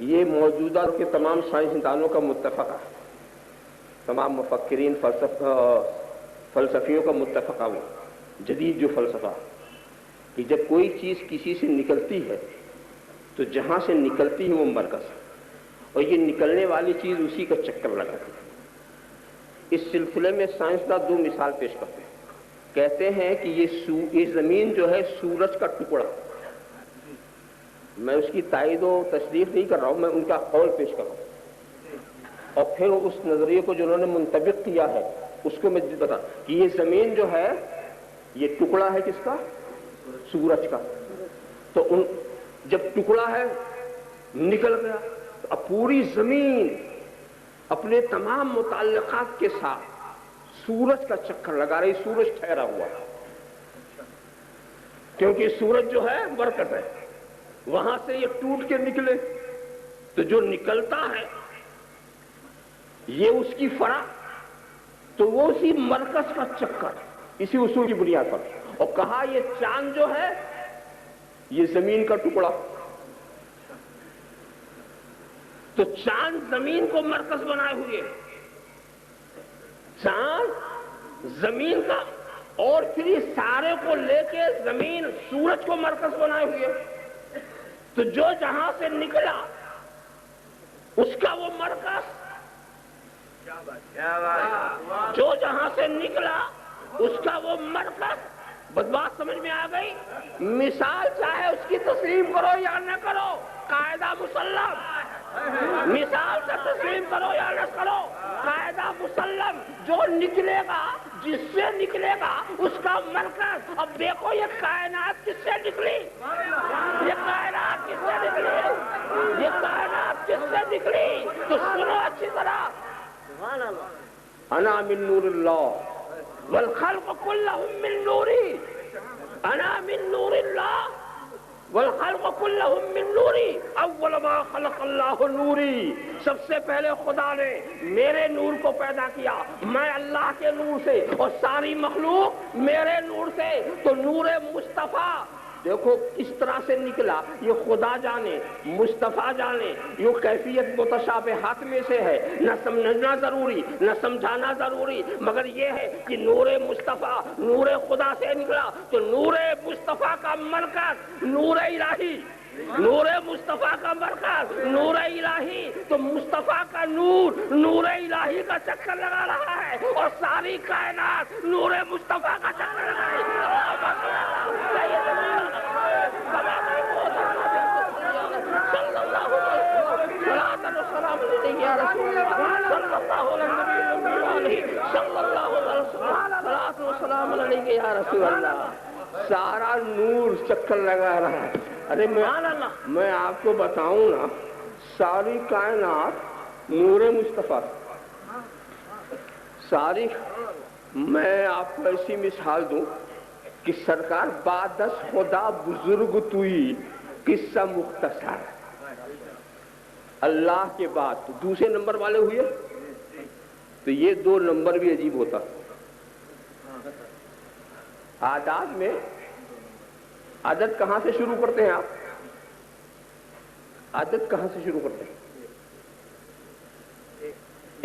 Speaker 1: یہ موجودہ کے تمام سائنسدانوں کا متفقہ، تمام مفکرین فلسفیوں کا متفقہ وہ جدید جو فلسفہ کہ جب کوئی چیز کسی سے نکلتی ہے تو جہاں سے نکلتی ہے وہ مرکز ہے، اور یہ نکلنے والی چیز اسی کا چکر لگاتی ہے۔ اس سلسلے میں سائنسداں دو مثال پیش کرتے ہیں، کہتے ہیں کہ یہ زمین جو ہے سورج کا ٹکڑا، میں اس کی تائید و تصدیق نہیں کر رہا ہوں، میں ان کا قول پیش کر رہا ہوں، اور پھر اس نظریے کو جنہوں نے منطبق کیا ہے اس کو میں بتا کہ یہ زمین جو ہے یہ ٹکڑا ہے کس کا؟ سورج کا۔ تو جب ٹکڑا ہے نکل گیا تو اب پوری زمین اپنے تمام متعلقات کے ساتھ سورج کا چکر لگا رہی، سورج ٹھہرا ہوا ہے، کیونکہ سورج جو ہے برکت ہے، وہاں سے یہ ٹوٹ کے نکلے تو جو نکلتا ہے یہ اس کی فرع، تو وہ اسی مرکز کا چکر، اسی اصول کی بنیاد پر، اور کہا یہ چاند جو ہے یہ زمین کا ٹکڑا، تو چاند زمین کو مرکز بنائے ہوئے، چاند زمین کا، اور پھر یہ سارے کو لے کے زمین سورج کو مرکز بنائے ہوئے، تو جو جہاں سے نکلا اس کا وہ مرکز، جو جہاں سے نکلا اس کا وہ مرکز۔ بات سمجھ میں آ گئی؟ مثال چاہے اس کی تسلیم کرو یا نہ کرو، قاعدہ مسلم، مثال سے تسلیم کرو یا نہ کرو، قاعدہ مسلم، جو نکلے گا، جس سے نکلے گا اس کا مرکز۔ اب دیکھو یہ کائنات کس سے نکلی، یہ کائنات کس سے نکلی، یہ کائنات کس سے نکلی، تو سنو اچھی طرح، انا من نور اللہ والخلق كلهم من نوری، انا من نور اللہ والخلق كلهم من نوری، اول ما خلق اللہ نوری، سب سے پہلے خدا نے میرے نور کو پیدا کیا، میں اللہ کے نور سے، اور ساری مخلوق میرے نور سے، تو نور مصطفیٰ دیکھو کس طرح سے نکلا، یہ خدا جانے، مصطفیٰ جانے، یہ کیفیت متشابہات میں سے ہے، نہ سمجھنا ضروری نہ سمجھانا ضروری، مگر یہ ہے کہ نور مصطفیٰ نور خدا سے نکلا، تو نور مصطفیٰ کا مرکز نور الہی، نور مصطفیٰ کا مرکز نور الہی، تو مصطفیٰ کا نور نور الہی کا چکر لگا رہا ہے، اور ساری کائنات نور مصطفیٰ کا چکر لگا رہی ہے۔ سارا نور چکر لگا رہا ہے۔ ارے میں آپ کو بتاؤں نا، ساری کائنات نور مصطفیٰ، ساری، میں آپ کو ایسی مثال دوں کہ سرکار بادس خدا بزرگ توئی، قصہ مختصر، اللہ کے بعد تو دوسرے نمبر والے ہوئے، تو یہ دو نمبر بھی عجیب ہوتا۔ آداد میں عدد کہاں سے شروع کرتے ہیں آپ؟ عدد کہاں سے شروع کرتے ہیں؟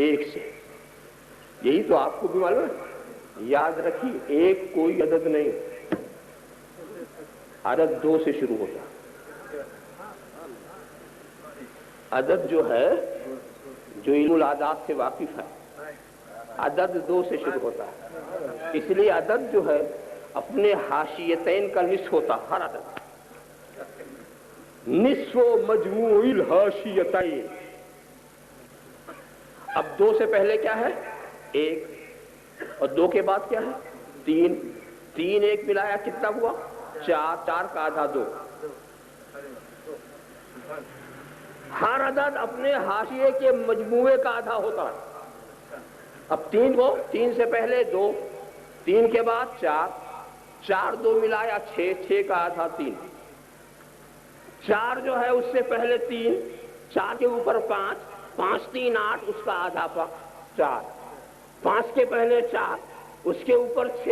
Speaker 1: ایک سے، یہی تو آپ کو بھی معلوم ہے، یاد رکھیے ایک کوئی عدد نہیں، عدد دو سے شروع ہوتا ہے۔ عدد جو ہے، جو علم العداد سے واقف ہے، عدد دو سے شروع ہوتا ہے، اس لیے عدد جو ہے اپنے حاشیتین کا نصف ہوتا، ہر عدد نصف و مجموع الحاشیتین۔ اب دو سے پہلے کیا ہے؟ ایک، اور دو کے بعد کیا ہے؟ تین، تین ایک ملایا کتنا ہوا؟ چار، چار کا آدھا دو۔ ہر عدد اپنے حاشیے کے مجموعے کا آدھا ہوتا ہے۔ اب تین کو، تین سے پہلے دو، تین کے بعد چار، چار دو ملایا چھ، چھ کا آدھا تین، چار جو ہے اس سے پہلے تین، چار کے اوپر پانچ، پانچ تین آٹھ، اس کا آدھا چار، پانچ کے پہلے چار، اس کے اوپر چھ،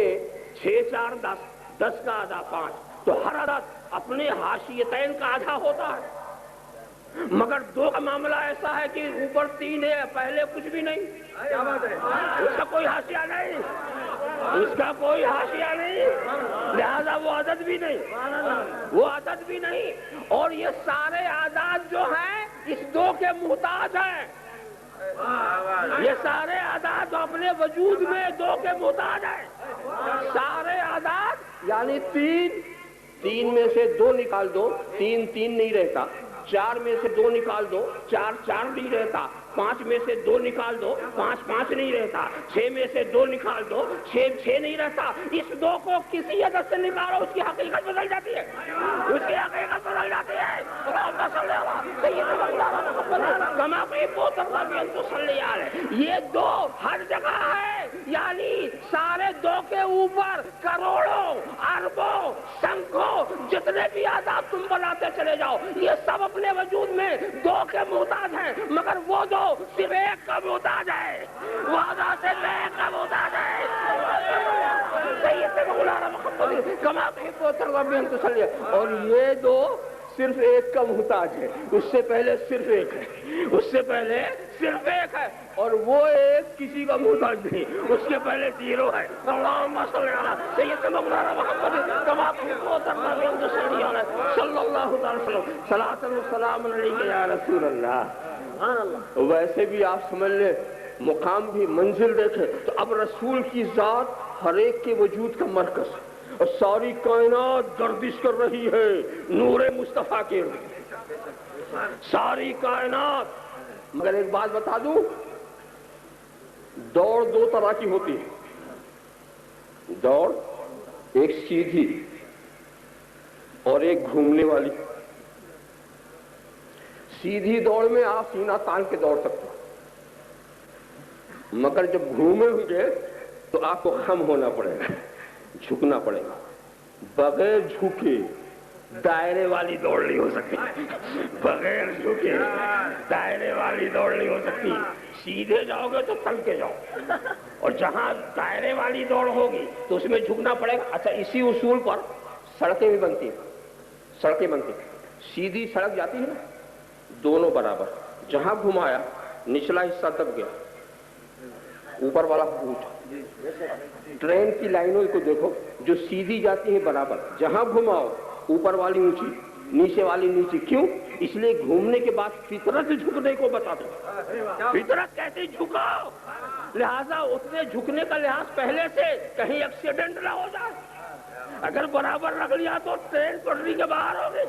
Speaker 1: چھ چار دس، 10 کا آدھا 5. تو ہر عدد اپنے حاشیتین کا آدھا ہوتا ہے. مگر 2 کا معاملہ ایسا ہے کہ اوپر 3 ہے، پہلے کچھ بھی نہیں. کیا بات ہے؟ اس کا کوئی حاشیہ نہیں، اس کا کوئی حاشیہ نہیں، لہذا وہ عدد بھی نہیں، وہ عدد بھی نہیں. اور یہ سارے اعداد جو ہیں اس 2 کے محتاج ہیں. یہ سارے اعداد اپنے وجود میں 2 کے محتاج ہیں. سارے اعداد یعنی 3 میں سے 2 نکال دو، 3 نہیں رہتا. 4 میں سے 2 نکال دو، 4 نہیں رہتا. 5 میں سے 2 نکال دو، 5 نہیں رہتا. 6 میں سے 2 نکال دو، 6 نہیں رہتا. اس 2 کو کسی عدد سے نکالو، اس کی حقیقت بدل جاتی ہے، اس کی حقیقت بدل جاتی ہے. یہ 2 ہر جگہ ہے، یعنی سارے 2 کے اوپر کروڑوں اربوں سنکھوں جتنے بھی اعداد تم بناتے چلے جاؤ، یہ سب اپنے وجود میں 2 کے محتاج ہیں. مگر وہ 2 صرف 1 کا محتاج ہے، وہ صرف 1 کا محتاج ہے. اور یہ 2 صرف 1 کا محتاج ہے. اس سے پہلے صرف 1 ہے، اس سے پہلے صرف 1 ہے، اور وہ 1 کسی کا محتاج نہیں. اس کے پہلے 0 ہے. اللہم صلی علی سیدنا مولانا محمد کما تحب وترضى صلی اللہ تعالی وسلم. صلاۃ و سلام علیک یا رسول اللہ. ویسے بھی آپ سمجھ لیں، مقام بھی منزل دیکھیں تو اب رسول کی ذات ہر ایک کے وجود کا مرکز، اور ساری کائنات گردش کر رہی ہے نور مصطفیٰ کے ارد. ساری کائنات. مگر ایک بات بتا دوں، دوڑ 2 طرح کی ہوتی ہے. دوڑ ایک سیدھی اور ایک گھومنے والی. سیدھی دوڑ میں آپ سینہ تان کے دوڑ سکتے ہیں، مگر جب گھومے ہوئے تو آپ کو خم ہونا پڑے گا، جھکنا پڑے گا. بغیر جھکے دائرے والی دوڑ نہیں ہو سکتی، بغیر جھکے دائرے والی دوڑ نہیں ہو سکتی. سیدھے جاؤ گے تو تل کے جاؤ، اور جہاں دائرے والی دوڑ ہوگی تو اس میں جھکنا پڑے گا. اچھا، اسی اصول پر سڑکیں بھی بنتی ہیں. سڑکیں بنتی ہیں، سیدھی سڑک جاتی ہے نا، دونوں برابر. جہاں گھمایا نچلا حصہ دب گیا، اوپر والا اونچا. ٹرین کی لائنوں کو دیکھو، جو سیدھی جاتی ہیں برابر، جہاں گھماؤ اوپر والی اونچی، نیچے والی نیچی. کیوں؟ اس لیے گھومنے کے بعد فطرت جھکنے کو بتا دو. فطرت کہتی جھکاؤ، لہذا اتنے جھکنے کا لحاظ پہلے سے کہیں ایکسیڈنٹ نہ ہو جائے. اگر برابر رکھ لیا تو ٹرین پٹری کے باہر ہوگی.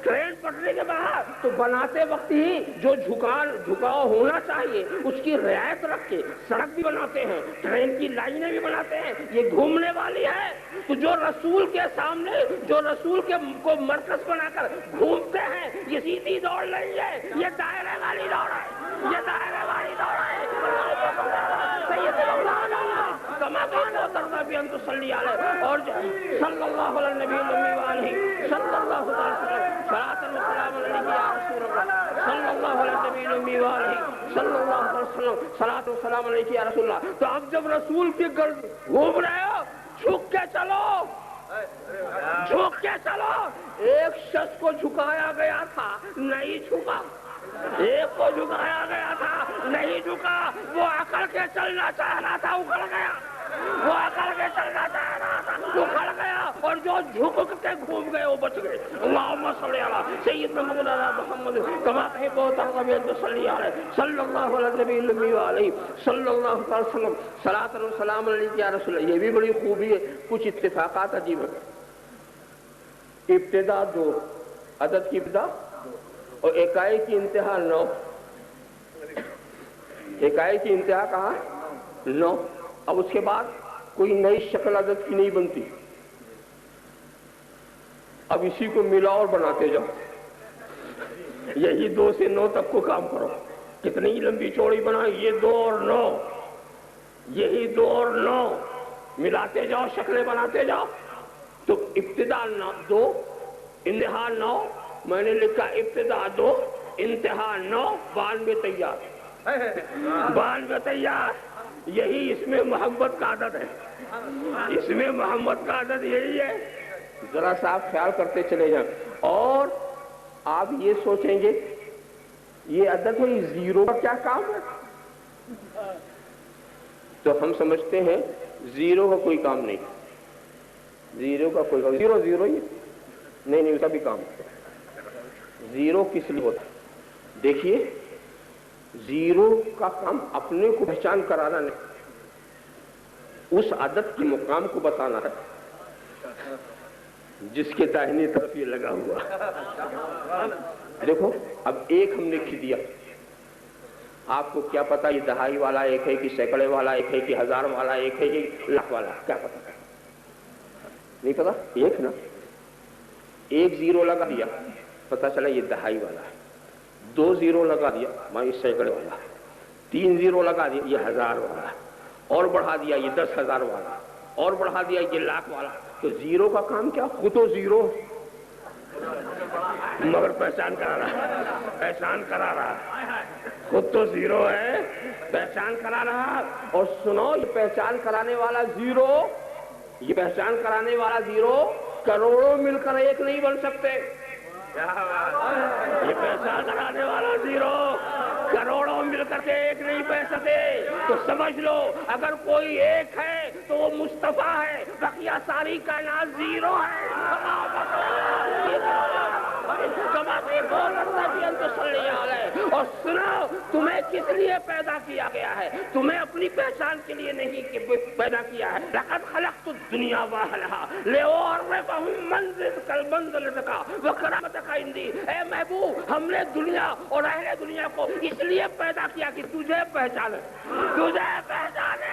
Speaker 1: ٹرین پٹری کے باہر تو بناتے وقت ہی جو جھکاؤ ہونا چاہیے اس کی رعایت رکھ کے سڑک بھی بناتے ہیں، ٹرین کی لائنیں بھی بناتے ہیں. یہ گھومنے والی ہے. تو جو رسول کے سامنے، جو رسول کے کو مرکز بنا کر گھومتے ہیں، یہ سیدھی دوڑ نہیں ہے، یہ دائرے والی دوڑ ہے، یہ دائرے والی دوڑ ہے. اور صلی اللہ علیہ نبی علیہ صلی اللہ علیہ وسلم علیہ رسول اللہ. تو اب جب رسول کے گرد گھوم رہے ہو، جھک کے چلو، جھک کے چلو. ایک شخص کو جھکایا گیا تھا، نہیں جھکا. ایک کو جھکایا گیا تھا، نہیں جھکا. وہ اکڑ کے چلنا چاہ رہا تھا، اکڑ گیا. وہ اکڑ کے چلنا چاہ رہا تھا، اکڑ گیا. اور جو جھک کے گھوم گئے وہ بچ گئے. اللہم صلی علی سیدنا مولانا محمد کما تحب وترضى صلی اللہ علیہ نبی علیہ صلی اللہ علیہ وسلم. صلاۃ و سلام علیک یا رسول اللہ. یہ بھی بڑی خوبی ہے. کچھ اتفاقات عجیب ہے. ابتدا 2، عدد کی ابتدا، اور اکائی کی انتہا 9. اکائی کی انتہا کہاں؟ 9. اب اس کے بعد کوئی نئی شکل عدد کی نہیں بنتی. اب اسی کو ملا اور بناتے جاؤ. یہی 2 سے 9 تک کو کام کرو. کتنی لمبی چوڑی بنا، یہ 2 اور 9، یہی 2 اور 9 ملاتے جاؤ، شکلیں بناتے جاؤ. تو ابتدا 2، انتہا 9. میں نے لکھا ابتدا 2، انتہا 9، 92 تیار. 92 تیار. یہی اس میں محبت کا عدد ہے. اس میں محمد کا عدد یہی ہے. ذرا سا آپ خیال کرتے چلے جائیں اور آپ یہ سوچیں گے یہ عدد ہے, زیرو کا کیا کام ہے؟ تو ہم سمجھتے ہیں زیرو کا کوئی کام نہیں, زیرو کا کوئی کام, زیرو زیرو ہی نہیں, اس کا بھی کام. زیرو کس لیے ہوتا ہے؟ دیکھیے زیرو کا کام اپنے کو پہچان کرانا نہیں, اس عدد کے مقام کو بتانا ہے جس کے داہنی طرف یہ لگا ہوا. دیکھو اب ایک ہم نے لکھ دیا, آپ کو کیا پتا یہ دہائی والا ایک ہے کہ سینکڑے والا ایک ہے کہ ہزار والا ایک ہے کہ لاکھ والا, کیا پتا؟ نہیں پتا. ایک نا, ایک زیرو لگا دیا پتا چلا یہ دہائی والا ہے, دو زیرو لگا دیا میں یہ سینکڑے والا, تین زیرو لگا دیا یہ ہزار والا, اور بڑھا دیا یہ 10,000 والا, اور بڑھا دیا یہ لاکھ والا. تو زیرو کا کام کیا؟ خود تو زیرو مگر پہچان کرا رہا ہے, پہچان کرا رہا ہے, خود تو زیرو ہے پہچان کرا رہا. اور سنو یہ پہچان کرانے والا زیرو, یہ پہچان کرانے والا زیرو کروڑوں مل کر ایک نہیں بن سکتے. یہ پہچان کرانے والا زیرو کروڑوں مل کر کے ایک نہیں بن سکتے. تو سمجھ لو اگر کوئی ایک ہے تو وہ مصطفیٰ ہے, بقیہ ساری کائنات زیرو ہے. اور سنو تمہیں کس لیے پیدا کیا گیا ہے؟ تمہیں اپنی پہچان کے لیے نہیں پیدا کیا ہے. لقد خلقت الدنیا واہلها لأعرفهم منزلك المنزلتك وكرامتك عندي. اے محبوب ہم نے دنیا اور اہل دنیا کو اس لیے پیدا کیا کہ تجھے پہچانے, تجھے پہچانے.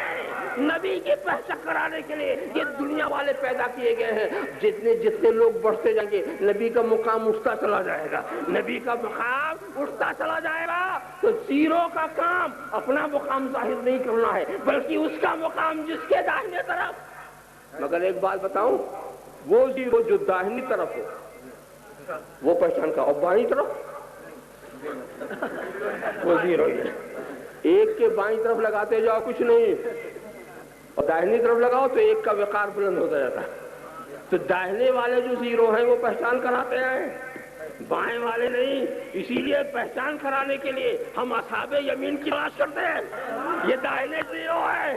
Speaker 1: نبی کی پہچان کرانے کے لیے یہ دنیا والے پیدا کیے گئے ہیں. جتنے جتنے لوگ بڑھتے جائیں گے نبی کا مقام اٹھتا چلا جائے گا, نبی کا مقام اٹھتا چلا جائے گا. تو زیرو کا کام اپنا مقام ظاہر نہیں کرنا ہے بلکہ اس کا مقام جس کے داہنے طرف. مگر ایک بات بتاؤں, وہ زیرو جو داہنی طرف ہو وہ پہچان کا, اور بائیں طرف وہ زیرو ہی ہے. ایک کے بائیں طرف لگاتے جاؤ کچھ نہیں, اور داہنی طرف لگاؤ تو ایک کا وقار بلند ہوتا جاتا ہے. تو داہنے والے جو زیرو ہیں وہ پہچان کراتے ہیں, بائیں والے نہیں. اسی لیے پہچان کرانے کے لیے ہم اصحاب یمین کی تلاش کرتے ہیں. یہ داہنے زیرو ہے,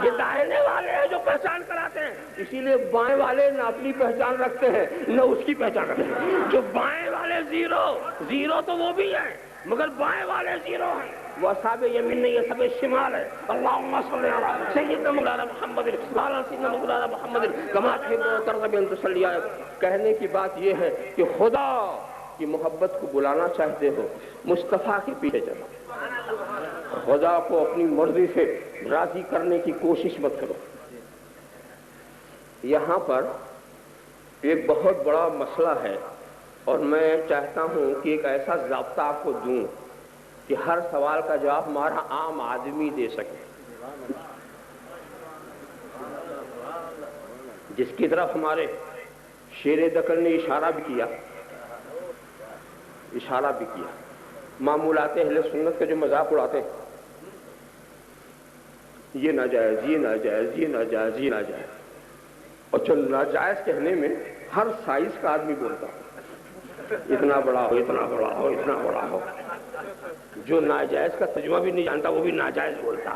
Speaker 1: یہ داہنے والے ہیں جو پہچان کراتے ہیں. اسی لیے بائیں والے نہ اپنی پہچان رکھتے ہیں نہ اس کی پہچان رکھتے ہیں. جو بائیں والے زیرو تو وہ بھی ہیں مگر بائیں والے زیرو ہیں. وہ اصحاب یمین نہیں, اصحاب شمال ہے. اللہم صلی علی سیدنا مولانا محمد وعلی سیدنا مولانا محمد کما تحب و ترضى بأن تصلی علیہ. کہنے کی بات یہ ہے کہ خدا کی محبت کو بلانا چاہتے ہو مصطفیٰ کے پیچھے چلو. خدا کو اپنی مرضی سے راضی کرنے کی کوشش مت کرو. یہاں پر ایک بہت بڑا مسئلہ ہے اور میں چاہتا ہوں کہ ایک ایسا ضابطہ آپ کو دوں کہ ہر سوال کا جواب ہمارا عام آدمی دے سکے, جس کی طرف ہمارے شیر دکن نے اشارہ بھی کیا. معمولات اہل سنت کا جو مذاق اڑاتے یہ ناجائز, یہ ناجائز, یہ ناجائز, یہ ناجائز. اور جو ناجائز کہنے میں ہر سائز کا آدمی بولتا, اتنا بڑا ہو, اتنا بڑا ہو, اتنا بڑا ہو. جو ناجائز کا ترجمہ بھی نہیں جانتا وہ بھی ناجائز بولتا.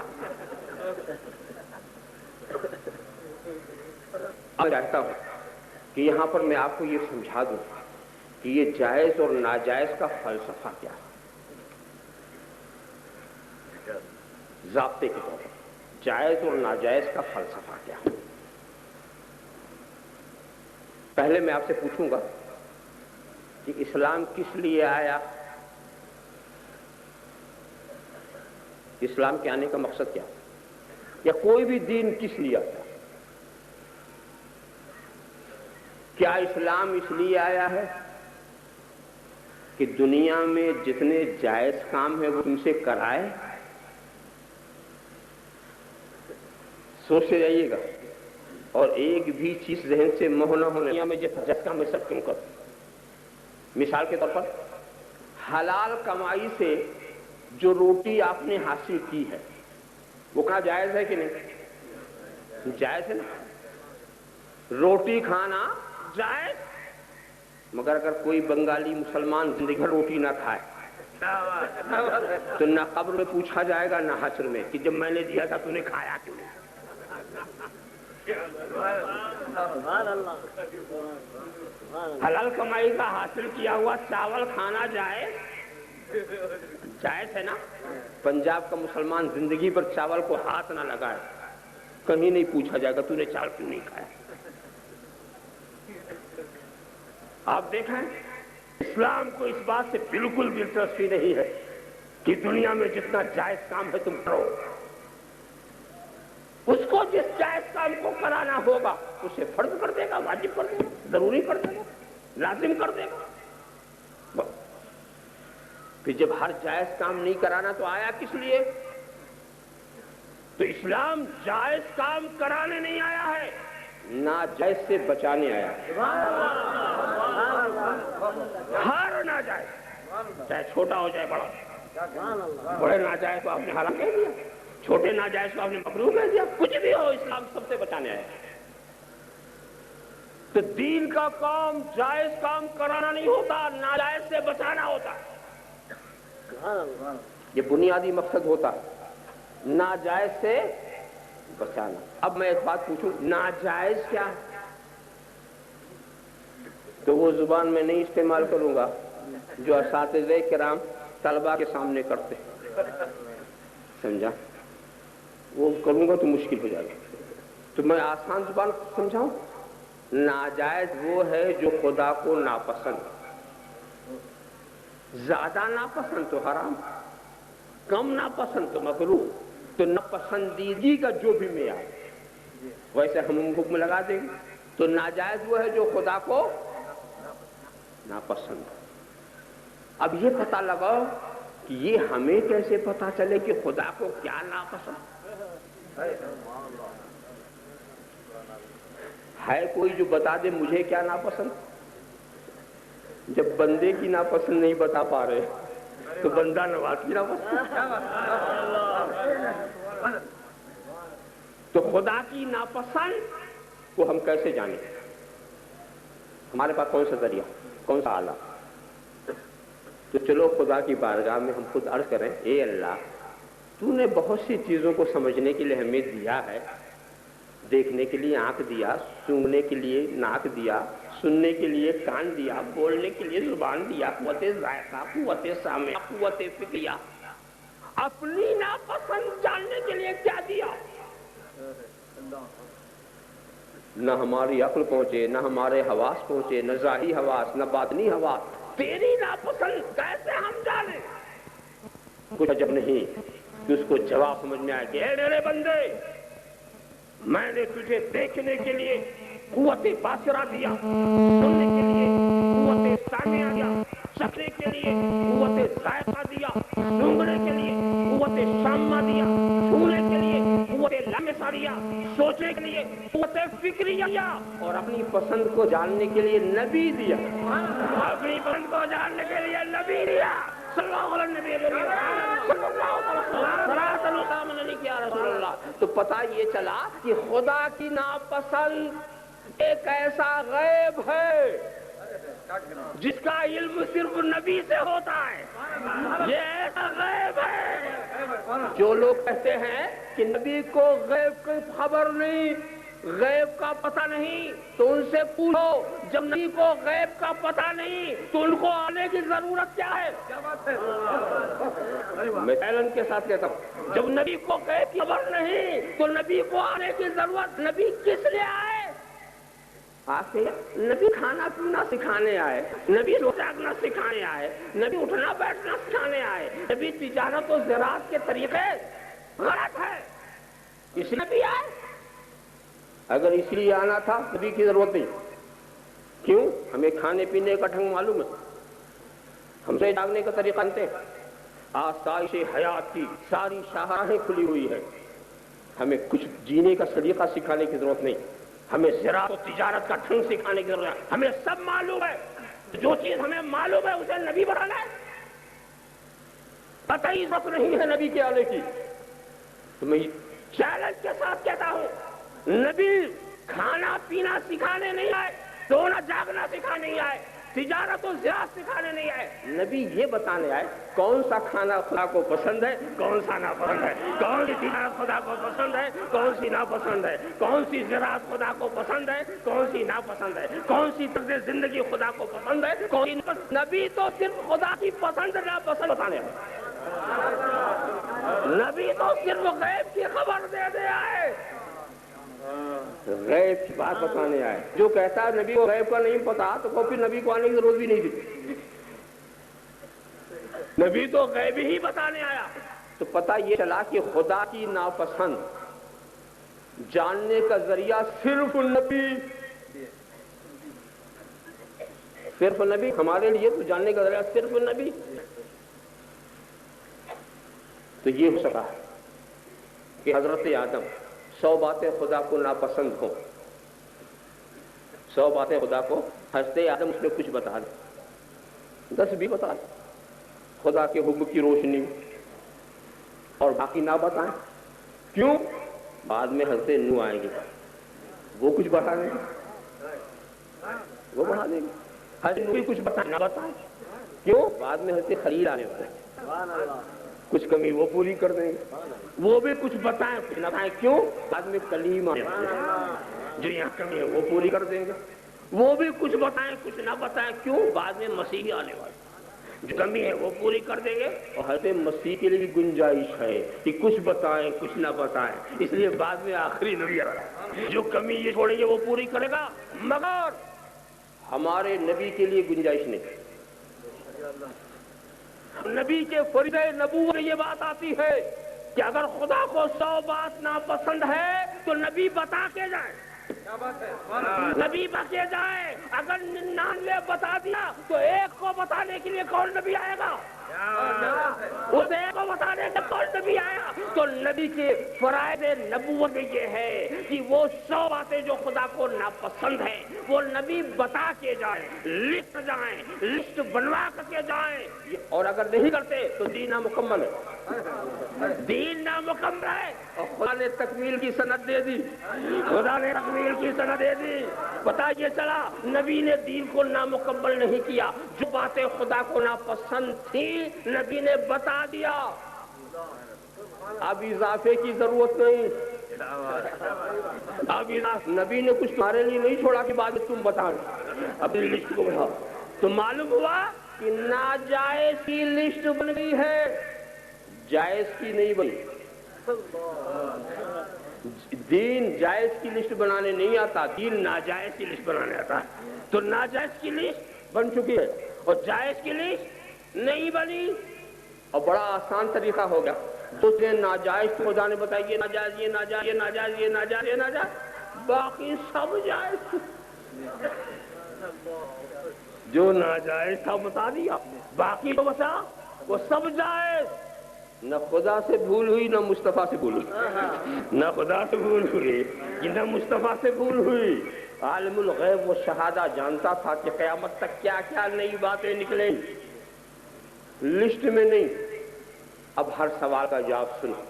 Speaker 1: اب چاہتا ہوں کہ یہاں پر میں آپ کو یہ سمجھا دوں کہ یہ جائز اور ناجائز کا فلسفہ کیا ہے. ضابطے کے طور پر جائز اور ناجائز کا فلسفہ کیا ہے. پہلے میں آپ سے پوچھوں گا کہ اسلام کس لیے آیا, اسلام کے آنے کا مقصد کیا, یا کوئی بھی دین کس لیے آتا. کیا اسلام اس لیے آیا ہے کہ دنیا میں جتنے جائز کام ہیں وہ تم سے کرائے؟ سوچتے جائیے گا. اور ایک بھی چیز ذہن سے محو نہ ہونے, دنیا میں جس کام میں سب کیوں کر. مثال کے طور پر حلال کمائی سے جو روٹی آپ نے حاصل کی ہے وہ کہاں جائز ہے کہ نہیں؟ جائز ہے نا, روٹی کھانا جائز, مگر اگر کوئی بنگالی مسلمان زندگی بھر روٹی نہ کھائے تو نہ قبر میں پوچھا جائے گا نہ حشر میں کہ جب میں نے دیا تھا تو نے کھایا کیوں نہیں. حلال کمائی کا حاصل کیا ہوا چاول کھانا جائز ہے نا. پنجاب کا مسلمان زندگی پر چاول کو ہاتھ نہ لگائے, کہیں نہیں پوچھا جائے گا تو نے چاول کیوں نہیں کھایا. آپ دیکھیں اسلام کو اس بات سے بالکل دلچسپی نہیں ہے کہ دنیا میں جتنا جائز کام ہے تم کرو, اس کو جس جائز کام کو کرانا ہوگا اسے فرض کر دے گا, واجب کر دے گا, ضروری کر دے گا, لازم کر دے گا. پھر جب ہر جائز کام نہیں کرانا تو آیا کس لیے؟ تو اسلام جائز کام کرانے نہیں آیا ہے, ناجائز سے بچانے آیا ہے. ہر ناجائز, چاہے چھوٹا ہو چاہے بڑا, بڑے ناجائز کو آپ نے حرام کہہ دیا, چھوٹے ناجائز کو آپ نے مکروہ کہہ دیا, کچھ بھی ہو اسلام سب سے بچانے آیا ہے. تو دین کا کام جائز کام کرانا نہیں ہوتا, ناجائز سے بچانا ہوتا. یہ بنیادی مقصد ہوتا, ناجائز سے بچانا. اب میں ایک بات پوچھوں, ناجائز کیا ہے؟ تو وہ زبان میں نہیں استعمال کروں گا جو اساتذہ کرام طلبہ کے سامنے کرتے, سمجھا؟ وہ کروں گا تو مشکل ہو جائے گا, تو میں آسان زبان سمجھاؤں. ناجائز وہ ہے جو خدا کو ناپسند, زیادہ ناپسند تو حرام, کم ناپسند تو مکروہ. تو ناپسندیدگی کا جو بھی معیار ویسے ہم حکم لگا دیں گے. تو ناجائز وہ ہے جو خدا کو ناپسند. اب یہ پتہ لگاؤ کہ یہ ہمیں کیسے پتہ چلے کہ خدا کو کیا ناپسند ہے. کوئی جو بتا دے مجھے کیا ناپسند. جب بندے کی ناپسند نہیں بتا پا رہے تو بندہ نواز کی ناپسند. تو خدا کی ناپسند کو ہم کیسے جانیں؟ ہمارے پاس کون سا ذریعہ, کون سا آلہ؟ تو چلو خدا کی بارگاہ میں ہم خود عرض کریں, اے اللہ تو نے بہت سی چیزوں کو سمجھنے کے لیے ہمیں دیا ہے, دیکھنے کے لیے آنکھ دیا, سونگنے کے لیے ناک دیا, سننے کے لیے کان دیا, بولنے کے لیے زبان دیا, قوت ذائقہ, قوت سمع, قوت فکریہ. اپنی ناپسند جاننے کے لیے کیا دیا؟ نہ ہماری عقل پہنچے, نہ ہمارے حواس پہنچے, نہ ظاہری حواس, نہ باطنی حواس. تیری ناپسند کیسے ہم جانیں؟ کچھ عجب نہیں کہ اس کو جواب سمجھ میں آئے کہ اے میرے بندے, میں نے تجھے دیکھنے کے لیے قوت باصرہ دیا, سننے کے لیے قوت سامعہ دیا, چکھنے کے لیے قوت ذائقہ دیا, سونگنے کے لیے قوت شامہ دیا, چھونے کے لیے قوت لمسہ دیا, سوچنے کے لیے قوت فکریہ دیا, اور اپنی پسند کو جاننے کے لیے نبی دیا. اپنی پسند کو جاننے کے لیے نبی دیا. صلی اللہ علیہ وسلم. تو پتہ یہ چلا کہ خدا کی ناپسند ایک ایسا غیب ہے جس کا علم صرف نبی سے ہوتا ہے. یہ ایسا غیب ہے. جو لوگ کہتے ہیں کہ نبی کو غیب کی خبر نہیں, غیب کا پتہ نہیں, تو ان سے پوچھو جب نبی کو غیب کا پتہ نہیں تو ان کو آنے کی ضرورت کیا ہے؟ میں اعلان کے ساتھ کہتا ہوں, جب نبی کو غیب کی خبر نہیں تو نبی کو آنے کی ضرورت. نبی کس لیے آئے؟ آپ نبی کھانا پینا سکھانے آئے, نبی جاگنا سکھانے آئے, نبی اٹھنا بیٹھنا سکھانے آئے. نبی تجارت و زراعت کے طریقے غلط ہے اس لیے بھی آئے. اگر اس لیے آنا تھا نبی کی ضرورت نہیں. کیوں؟ ہمیں کھانے پینے کا ڈھنگ معلوم ہے, ہم سے جاگنے کا طریقہ جانتے ہیں, آسائش حیات کی ساری شاہراہیں کھلی ہوئی ہے. ہمیں کچھ جینے کا طریقہ سکھانے کی ضرورت نہیں, ہمیں زراعت و تجارت کا ڈھنگ سکھانے کی ضرورت ہے. ہمیں سب معلوم ہے. جو چیز ہمیں معلوم ہے اسے نبی بتانا ہے. پتہ ہی ضرورت نہیں ہے نبی کے آنے کی. تو میں چیلنج کے ساتھ کہتا ہوں نبی کھانا پینا سکھانے نہیں آئے، سونا جاگنا سکھانے نہیں آئے، تجارت و زراعت سکھانے نہیں آئے، نبی یہ بتانے آئے کون سا کھانا خدا کو پسند ہے، کون سا ناپسند ہے، کون سی تجارت خدا کو پسند ہے، کون سی ناپسند ہے، کون سی زراعت خدا کو پسند ہے، کون سی ناپسند ہے، کون سی طرز زندگی خدا کو پسند ہے، کون سی نبی تو صرف خدا کی پسند ناپسند بتانے آئے، نبی تو صرف غیب کی خبر دے دے آئے، غیب کی بات بتانے آئے۔ جو کہتا ہے نبی کو غیب کا نہیں پتا تو پھر نبی کو آنے کی ضرورت بھی نہیں تھی، نبی تو غیب ہی بتانے آیا۔ تو پتہ یہ چلا کہ خدا کی ناپسند جاننے کا ذریعہ صرف نبی، صرف نبی، ہمارے لیے تو جاننے کا ذریعہ صرف نبی۔ تو یہ ہو سکا کہ حضرت آدم 100 باتیں خدا کو ناپسند ہوں، 100 باتیں خدا کو، حضرت آدم اس میں کچھ بتا دے، 10 بھی بتا دے خدا کے حکم کی روشنی میں، اور باقی نہ بتائیں، کیوں؟ بعد میں حضرت نوح آئیں گے، وہ کچھ بتا دیں گے، وہ بتا دیں گے، حضرت نوح کچھ بتائیں نہ بتائیں، کیوں؟ بعد میں حضرت خلیل آنے والے ہیں، کچھ کمی وہ پوری کر دیں گے، وہ بھی کچھ بتائیں کچھ نہ بتائیں، کیوں؟ بعد میں کلیم آنے والے ہیں، جو یہاں کمی ہے وہ پوری کر دیں گے، وہ بھی کچھ بتائیں کچھ نہ بتائیں، کیوں؟ بعد میں مسیح آنے والے ہیں، جو کمی ہے وہ پوری کر دیں گے، اور حضرت مسیح کے لیے بھی گنجائش ہے کہ کچھ بتائیں کچھ نہ بتائیں، اس لیے بعد میں آخری نبی آ رہا ہے، جو کمی یہ چھوڑیں گے وہ پوری کرے گا، مگر ہمارے نبی کے لیے گنجائش نہیں۔ نبی کے فریضہ نبوت میں یہ بات آتی ہے کہ اگر خدا کو 100 بات ناپسند ہے تو نبی بتا کے جائے، نبی بتا جائے، اگر 99 بتا دیا تو ایک کو بتانے کے لیے کون نبی آئے گا؟ اس ایک کو بتانے کے کون نبی آیا؟ تو نبی کے فرائض نبوت میں یہ ہے کہ وہ 100 باتیں جو خدا کو ناپسند ہیں وہ نبی بتا کے جائیں، لکھ جائیں، لسٹ بنوا کر کے جائیں، اور اگر نہیں کرتے تو دین نامکمل ہے، دین نامکمل ہے، اور خدا نے تکمیل کی سند دے دی، خدا نے تکمیل کی سند دے دی۔ پتہ یہ چلا نبی نے دین کو نامکمل نہیں کیا، جو باتیں خدا کو ناپسند تھی نبی نے بتا دیا، اب اضافے کی ضرورت نہیں، اب نبی نے کچھ تمہارے لیے نہیں چھوڑا کہ بعد میں تم بتا اپنی لسٹ کو بڑھاؤ، تو معلوم ہوا کہ ناجائز کی لسٹ بن گئی ہے، جائز کی نہیں بنی۔ دین جائز کی لسٹ بنانے نہیں آتا، دین ناجائز کی لسٹ بنانے آتا ہے، تو ناجائز کی لسٹ بن چکی ہے اور جائز کی لسٹ نہیں بنی، اور بڑا آسان طریقہ ہو گیا، دوسرے ناجائز تو خدا نے بتایا یہ ناجائز یہ ناجائز یہ ناجائز یہ ناجائز یہ ناجائز، باقی سب جائز، جو ناجائز تھا بتا دیا، باقی تو بتا وہ سب جائز۔ نہ خدا سے بھول ہوئی نہ مصطفیٰ سے بھول ہوئی، نہ خدا سے بھول ہوئی نہ مصطفیٰ سے بھول ہوئی، عالم الغیب و شہادہ جانتا تھا کہ قیامت تک کیا کیا نئی باتیں نکلیں، لسٹ میں نہیں۔ اب ہر سوال کا جواب سنو،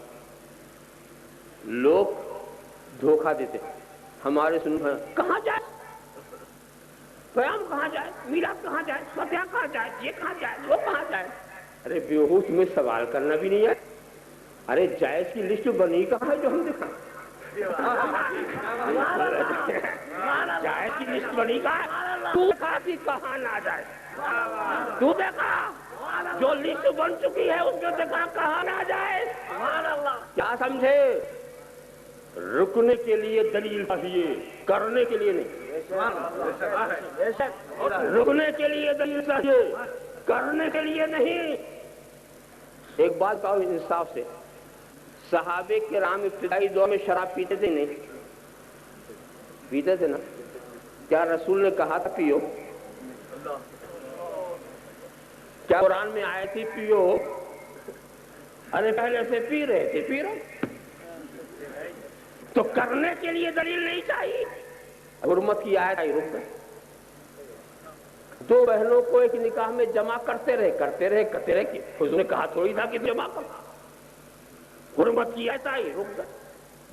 Speaker 1: لوگ دھوکہ دیتے ہمارے سنو، کہاں جائے قیام، کہاں جائے میلاد، کہاں جائے فتح، کہاں جائے یہ کہاں جائے وہ کہاں جائے۔ ارے بیہوش میں سوال کرنا بھی نہیں ہے، ارے جائز کی لسٹ بنی کہاں ہے جو ہم دکھائیں، جائز کی لسٹ بنی کہاں ہے، تو دیکھا کہ کہاں نہ جائے، تو دیکھا جو لسٹ بن چکی ہے اس میں دیکھا کہاں نہ جائے۔ کیا سمجھے؟ رکنے کے لیے دلیل چاہیے، کرنے کے لیے نہیں، رکنے کے لیے دلیل چاہیے، کرنے کے لیے نہیں۔ ایک بات کہو انصاف سے، صحابہ کرام ابتدائی دور میں شراب پیتے تھے نہیں؟ پیتے تھے نا؟ کیا رسول نے کہا تھا پیو؟ کیا قرآن میں آئے تھی پیو؟ ارے پہلے سے پی رہے تھے، پی رہے، تو کرنے کے لیے دلیل نہیں چاہیے۔ حرمت کی آیت آئی، رک گئے، دو بہنوں کو ایک نکاح میں جمع کرتے رہے حضور نے کہا تھوڑی تھا کہ جمع کر، حرمت کی آیت آئی، رک گئے،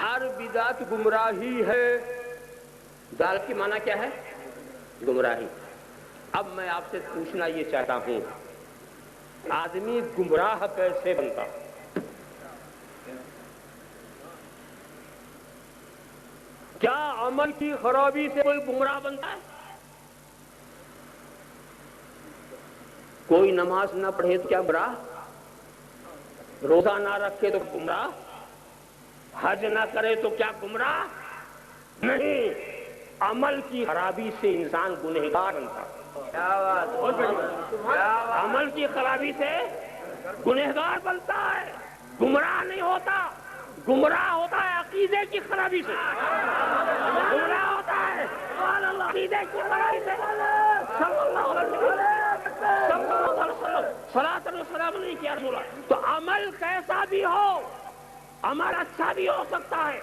Speaker 1: ہر بدعت گمراہی ہے. دال کی معنی کیا ہے؟ گمراہی. اب میں آپ سے پوچھنا یہ چاہتا ہوں، آدمی گمراہ کیسے بنتا؟ کیا عمل کی خرابی سے کوئی گمراہ بنتا ہے؟ کوئی نماز نہ پڑھے تو کیا گمراہ؟ روزہ نہ رکھے تو گمراہ؟ حج نہ کرے تو کیا گمراہ؟ نہیں، عمل کی خرابی سے انسان گنہگار بنتا ہے. عمل کی خرابی سے گنہگار بنتا ہے، گمراہ نہیں ہوتا. گمراہ ہوتا ہے عقیدے کی خرابی سے. گمراہ ہوتا ہے عقیدے کی خرابی سے. صلی اللہ علیہ وسلم صلاۃ و سلام نہیں کیا رسول اللہ. تو عمل کیسا بھی ہو، عمل اچھا بھی ہو سکتا ہے،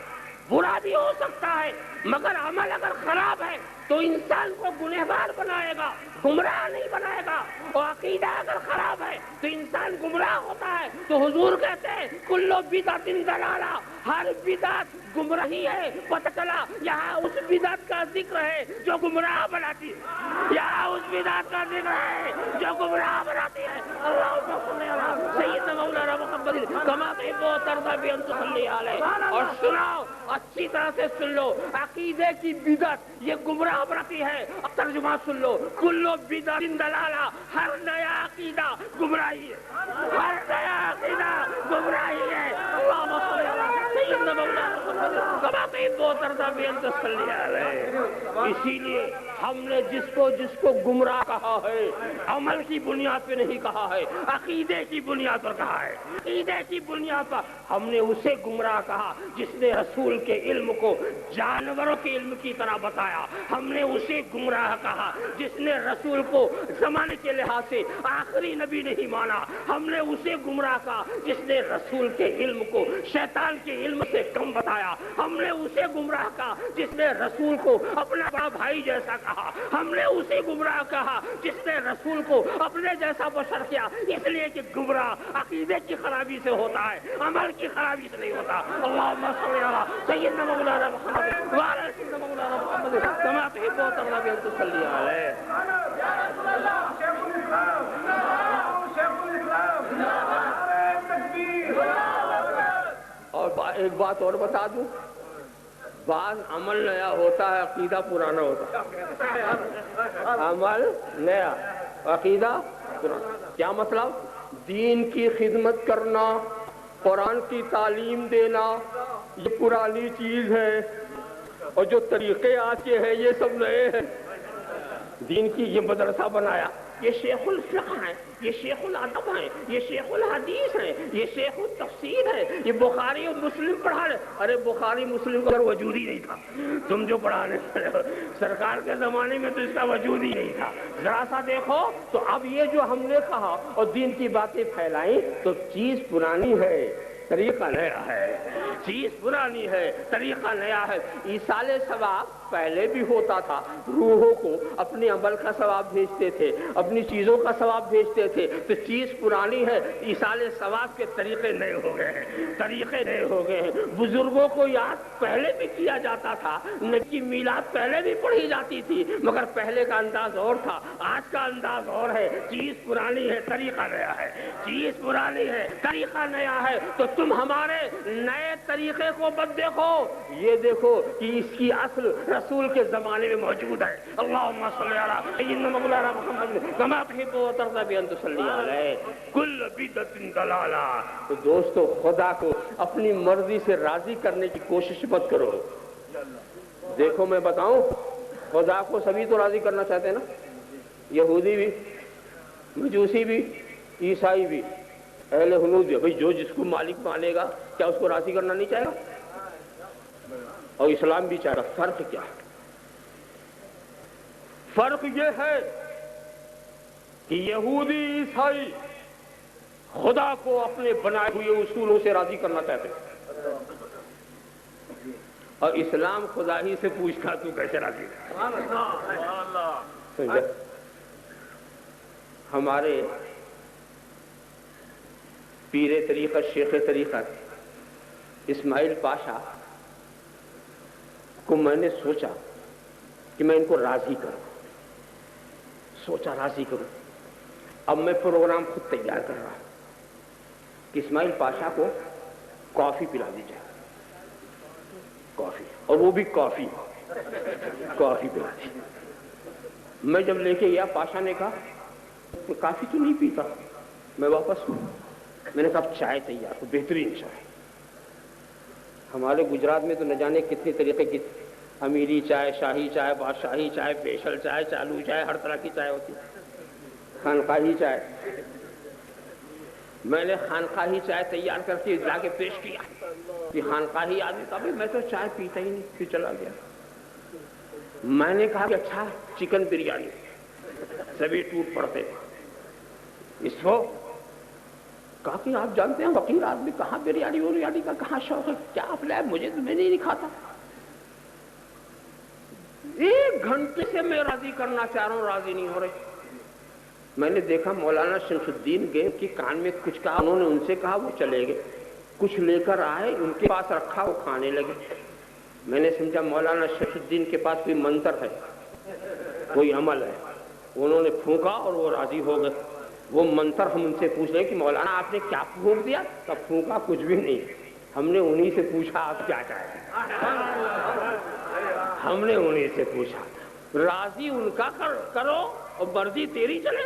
Speaker 1: برا بھی ہو سکتا ہے، مگر عمل اگر خراب ہے تو انسان کو گنہگار بنائے گا، گمراہ نہیں بنائے گا. اور عقیدہ اگر خراب ہے تو انسان گمراہ ہوتا ہے. تو حضور کہتے ہیں کلو بدعت ضلالہ، ہر بدعت گمراہی ہے. پتہ چلا یہاں اس بدعت کا ذکر ہے جو گمراہ بناتی ہے، یہاں اس بدعت کا ذکر ہے جو گمراہ بناتی ہے. اللہم صلی علی سیدنا مولانا محمد کما تحب و ترضی بان تصلی علیہ. اور سناؤ، اچھی طرح سے سن لو، عقیدے کی بدعت یہ گمراہ بناتی ہے. اب ترجمہ سن لو، کلو بدعت ضلالہ، ہر نیا عقیدہ گمراہی ہے، ہر نیا عقیدہ گمراہی ہے. اللہم صلی علی سیدنا مولانا محمد کما تحب و ترضی بان تصلی علیہ. اسی لیے ہم نے جس کو گمراہ کہا ہے، عمل کی بنیاد پہ نہیں کہا ہے، عقیدے کی بنیاد پر کہا ہے. عقیدے کی بنیاد پر ہم نے اسے گمراہ کہا جس نے رسول کے علم کو جانوروں کے علم کی طرح بتایا. ہم نے اسے گمراہ کہا جس نے رسول کو زمانے کے لحاظ سے آخری نبی نہیں مانا. ہم نے اسے گمراہ کہا جس نے رسول کے علم کو شیطان کے علم سے کم بتایا. ہم نے اسے گمراہ کہا جس نے رسول کو اپنا بڑا بھائی جیسا کہا. ہم نے اسے گمراہ کہا جس نے رسول کو اپنے جیسا بشر کیا. اس لیے کہ گمراہ عقیدے کی خرابی سے ہوتا ہے، عمل کی خرابی سے نہیں ہوتا. اللہم صلی علی سیدنا مولانا محمد وعلی سیدنا مولانا محمد کما تحب و ترضی بان تصلی علیہ. اور ایک بات اور بتا دوں، بعض عمل نیا ہوتا ہے، عقیدہ پرانا ہوتا ہے. عمل نیا، عقیدہ پرانا. کیا مطلب؟ دین کی خدمت کرنا، قرآن کی تعلیم دینا، یہ پرانی چیز ہے. اور جو طریقے آج کے ہیں یہ سب نئے ہیں. دین کی یہ مدرسہ بنایا، یہ شیخ الفقہ ہیں، یہ شیخ الادب ہیں، یہ شیخ الحدیث ہیں، یہ شیخ التفسیر ہے، یہ بخاری اور مسلم پڑھا رہے. ارے بخاری مسلم کا وجود ہی نہیں تھا، تم جو پڑھانے والے ہو. سرکار کے زمانے میں تو اس کا وجود ہی نہیں تھا. ذرا سا دیکھو تو اب یہ جو ہم نے کہا اور دین کی باتیں پھیلائیں تو چیز پرانی ہے، طریقہ نیا ہے. چیز پرانی ہے، طریقہ نیا ہے. ایصال ثواب پہلے بھی ہوتا تھا، روحوں کو اپنے عمل کا ثواب بھیجتے تھے، اپنی چیزوں کا ثواب بھیجتے تھے. تو چیز پرانی ہے، ایصال ثواب کے طریقے نئے ہو گئے ہیں، طریقے نئے ہو گئے ہیں. بزرگوں کو یاد پہلے بھی کیا جاتا تھا، نبی کی میلاد پہلے بھی پڑھی جاتی تھی، مگر پہلے کا انداز اور تھا، آج کا انداز اور ہے. چیز پرانی ہے، طریقہ نیا ہے. چیز پرانی ہے، طریقہ نیا ہے. تو تم ہمارے نئے طریقے کو مت دیکھو، یہ دیکھو کہ اس کی اصل رسول کے زمانے میں موجود ہے. اللہم صلی علی سیدنا مولانا محمد کما تحب و ترضی بان تصلی علیہ. کل بدعت ضلالہ. تو دوستو، خدا کو اپنی مرضی سے راضی کرنے کی کوشش مت کرو. دیکھو میں بتاؤں، خدا کو سبھی تو راضی کرنا چاہتے ہیں نا، یہودی بھی، مجوسی بھی، عیسائی بھی، اہل حنود بھی. بھئی جو جس کو مالک مانے گا کیا اس کو راضی کرنا نہیں چاہے گا؟ اور اسلام بھی چاہے گا. فرق کیا ہے؟ فرق یہ ہے کہ یہودی عیسائی خدا کو اپنے بنائے ہوئے اصولوں سے راضی کرنا چاہتے ہیں، اور اسلام خدا ہی سے پوچھتا تو کیسے راضی ہے. ہمارے پیر طریقت، شیخ طریقت اسماعیل پاشا کو میں نے سوچا کہ میں ان کو راضی کروں، سوچا راضی کروں۔ اب میں پروگرام خود تیار کر رہا ہوں کہ اسماعیل پاشا کو کافی پلا دی جائے، کافی، اور وہ بھی کافی پلا دی۔ میں جب لے کے گیا، پاشا نے کہا کافی تو نہیں پیتا۔ میں واپس ہوں، میں نے کہا اب چائے تیار ہو، بہترین چائے۔ ہمارے گجرات میں تو نہ جانے کتنے طریقے کی امیری چائے، شاہی چائے، بادشاہی چائے، اسپیشل چائے، چالو چائے، ہر طرح کی چائے ہوتی ہے، خانقاہی چائے۔ میں نے خانقاہی چائے تیار کر کے لا کے پیش کیا کہ خانقاہی آدمی کا بھی میں تو چائے پیتا ہی نہیں، پھر چلا گیا۔ میں نے کہا کہ اچھا چکن بریانی، سبھی ٹوٹ پڑتے۔ اس کو کہا کہ آپ جانتے ہیں فقیر آدمی کہاں بریانی کا کہاں شوق ہے، کیا آپ لائے، مجھے تو میں نہیں کھاتا۔ 1 گھنٹے سے میں راضی کرنا چاہ رہا ہوں، راضی نہیں ہو رہے۔ میں نے دیکھا مولانا شمس الدین گئے کہ کان میں کچھ کہا، انہوں نے ان سے کہا، وہ چلے گئے۔ کچھ لے کر آئے، ان کے پاس رکھا، وہ کھانے لگے۔ میں نے سمجھا مولانا شمس الدین کے پاس کوئی منتر ہے، کوئی عمل ہے۔ انہوں نے پھونکا اور وہ راضی ہو گئے۔ وہ منتر ہم ان سے پوچھ رہے ہیں کہ مولانا آپ نے کیا پھونک دیا؟ تب پھونکا کچھ بھی نہیں، ہم نے انہی سے پوچھا آپ کیا چاہتے ہیں، ہم نے انہی سے پوچھا۔ راضی ان کا کرو اور مرضی تیری چلے۔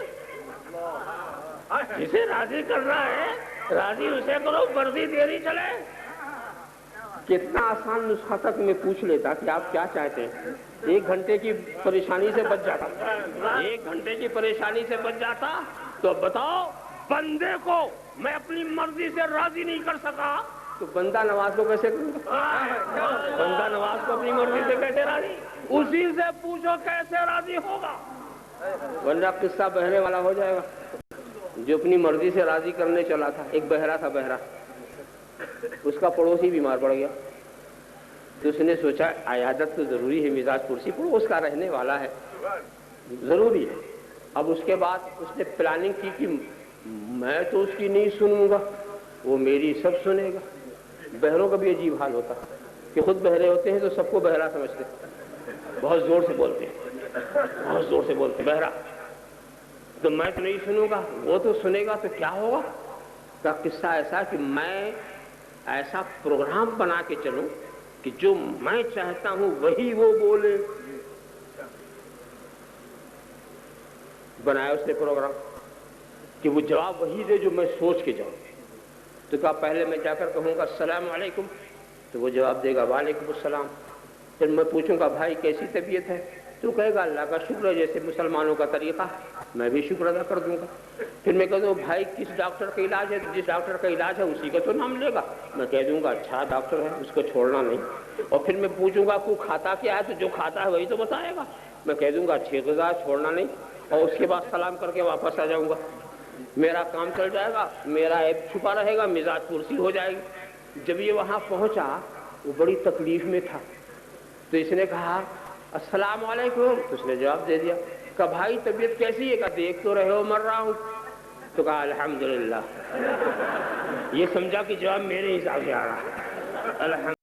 Speaker 1: جسے راضی کرنا ہے راضی اسے کرو، مرضی تیری چلے۔ کتنا آسان نسخہ تک میں پوچھ لیتا کہ آپ کیا چاہتے ہیں، 1 گھنٹے کی پریشانی سے بچ جاتا، 1 گھنٹے کی پریشانی سے بچ جاتا۔ تو بتاؤ، بندے کو میں اپنی مرضی سے راضی نہیں کر سکا تو بندہ نواز کو کیسے کروں گا؟ بندہ نواز کو اپنی مرضی سے کیسے راضی؟ اسی سے پوچھو کیسے راضی ہوگا، ورنہ قصہ بہرے والا ہو جائے گا۔ جو اپنی مرضی سے راضی کرنے چلا تھا، ایک بہرا تھا، بہرا، اس کا پڑوسی بیمار پڑ گیا تو اس نے سوچا عیادت تو ضروری ہے، مزاج پرسی پڑوس کا رہنے والا ہے، ضروری ہے۔ اب اس کے بعد اس نے پلاننگ کی کہ میں تو اس کی نہیں سنوں گا، وہ میری سب سنے گا۔ بہروں کا بھی عجیب حال ہوتا کہ خود بہرے ہوتے ہیں تو سب کو بہرا سمجھتے، بہت زور سے بولتے ہیں، بہت زور سے بولتے، بہرا۔ تو میں تو نہیں سنوں گا، وہ تو سنے گا، تو کیا ہوگا؟ کا قصہ ایسا کہ میں ایسا پروگرام بنا کے چلوں کہ جو میں چاہتا ہوں وہی وہ بولے۔ بنایا اس نے پروگرام کہ وہ جواب وہی دے جو میں سوچ کے جاؤں۔ تو کہا پہلے میں جا کر کہوں گا السلام علیکم، تو وہ جواب دے گا وعلیکم السلام۔ پھر میں پوچھوں گا بھائی کیسی طبیعت ہے، تو کہے گا اللہ کا شکر ہے، جیسے مسلمانوں کا طریقہ، میں بھی شکر ادا کر دوں گا۔ پھر میں کہہ دوں بھائی کس ڈاکٹر کا علاج ہے، جس ڈاکٹر کا علاج ہے اسی کا تو نام لے گا، میں کہہ دوں گا اچھا ڈاکٹر ہے، اس کو چھوڑنا نہیں۔ اور پھر میں پوچھوں گا کو کھاتا کیا ہے، تو جو کھاتا ہے وہی تو بتائے گا، میں کہہ دوں گا اچھی غذا، چھوڑنا نہیں۔ اور اس کے بعد سلام کر کے واپس آ جاؤں گا، میرا کام چل جائے گا، میرا عیب چھپا رہے گا، مزاج پرسی ہو جائے گی۔ جب یہ وہاں پہنچا وہ بڑی تکلیف میں تھا، تو اس نے کہا السلام علیکم، تو اس نے جواب دے دیا۔ کہا بھائی طبیعت کیسی ہے؟ کہا دیکھ تو رہے ہو مر رہا ہوں۔ تو کہا الحمدللہ، یہ سمجھا کہ جواب میرے حساب سے آ رہا ہے، الحمدللہ۔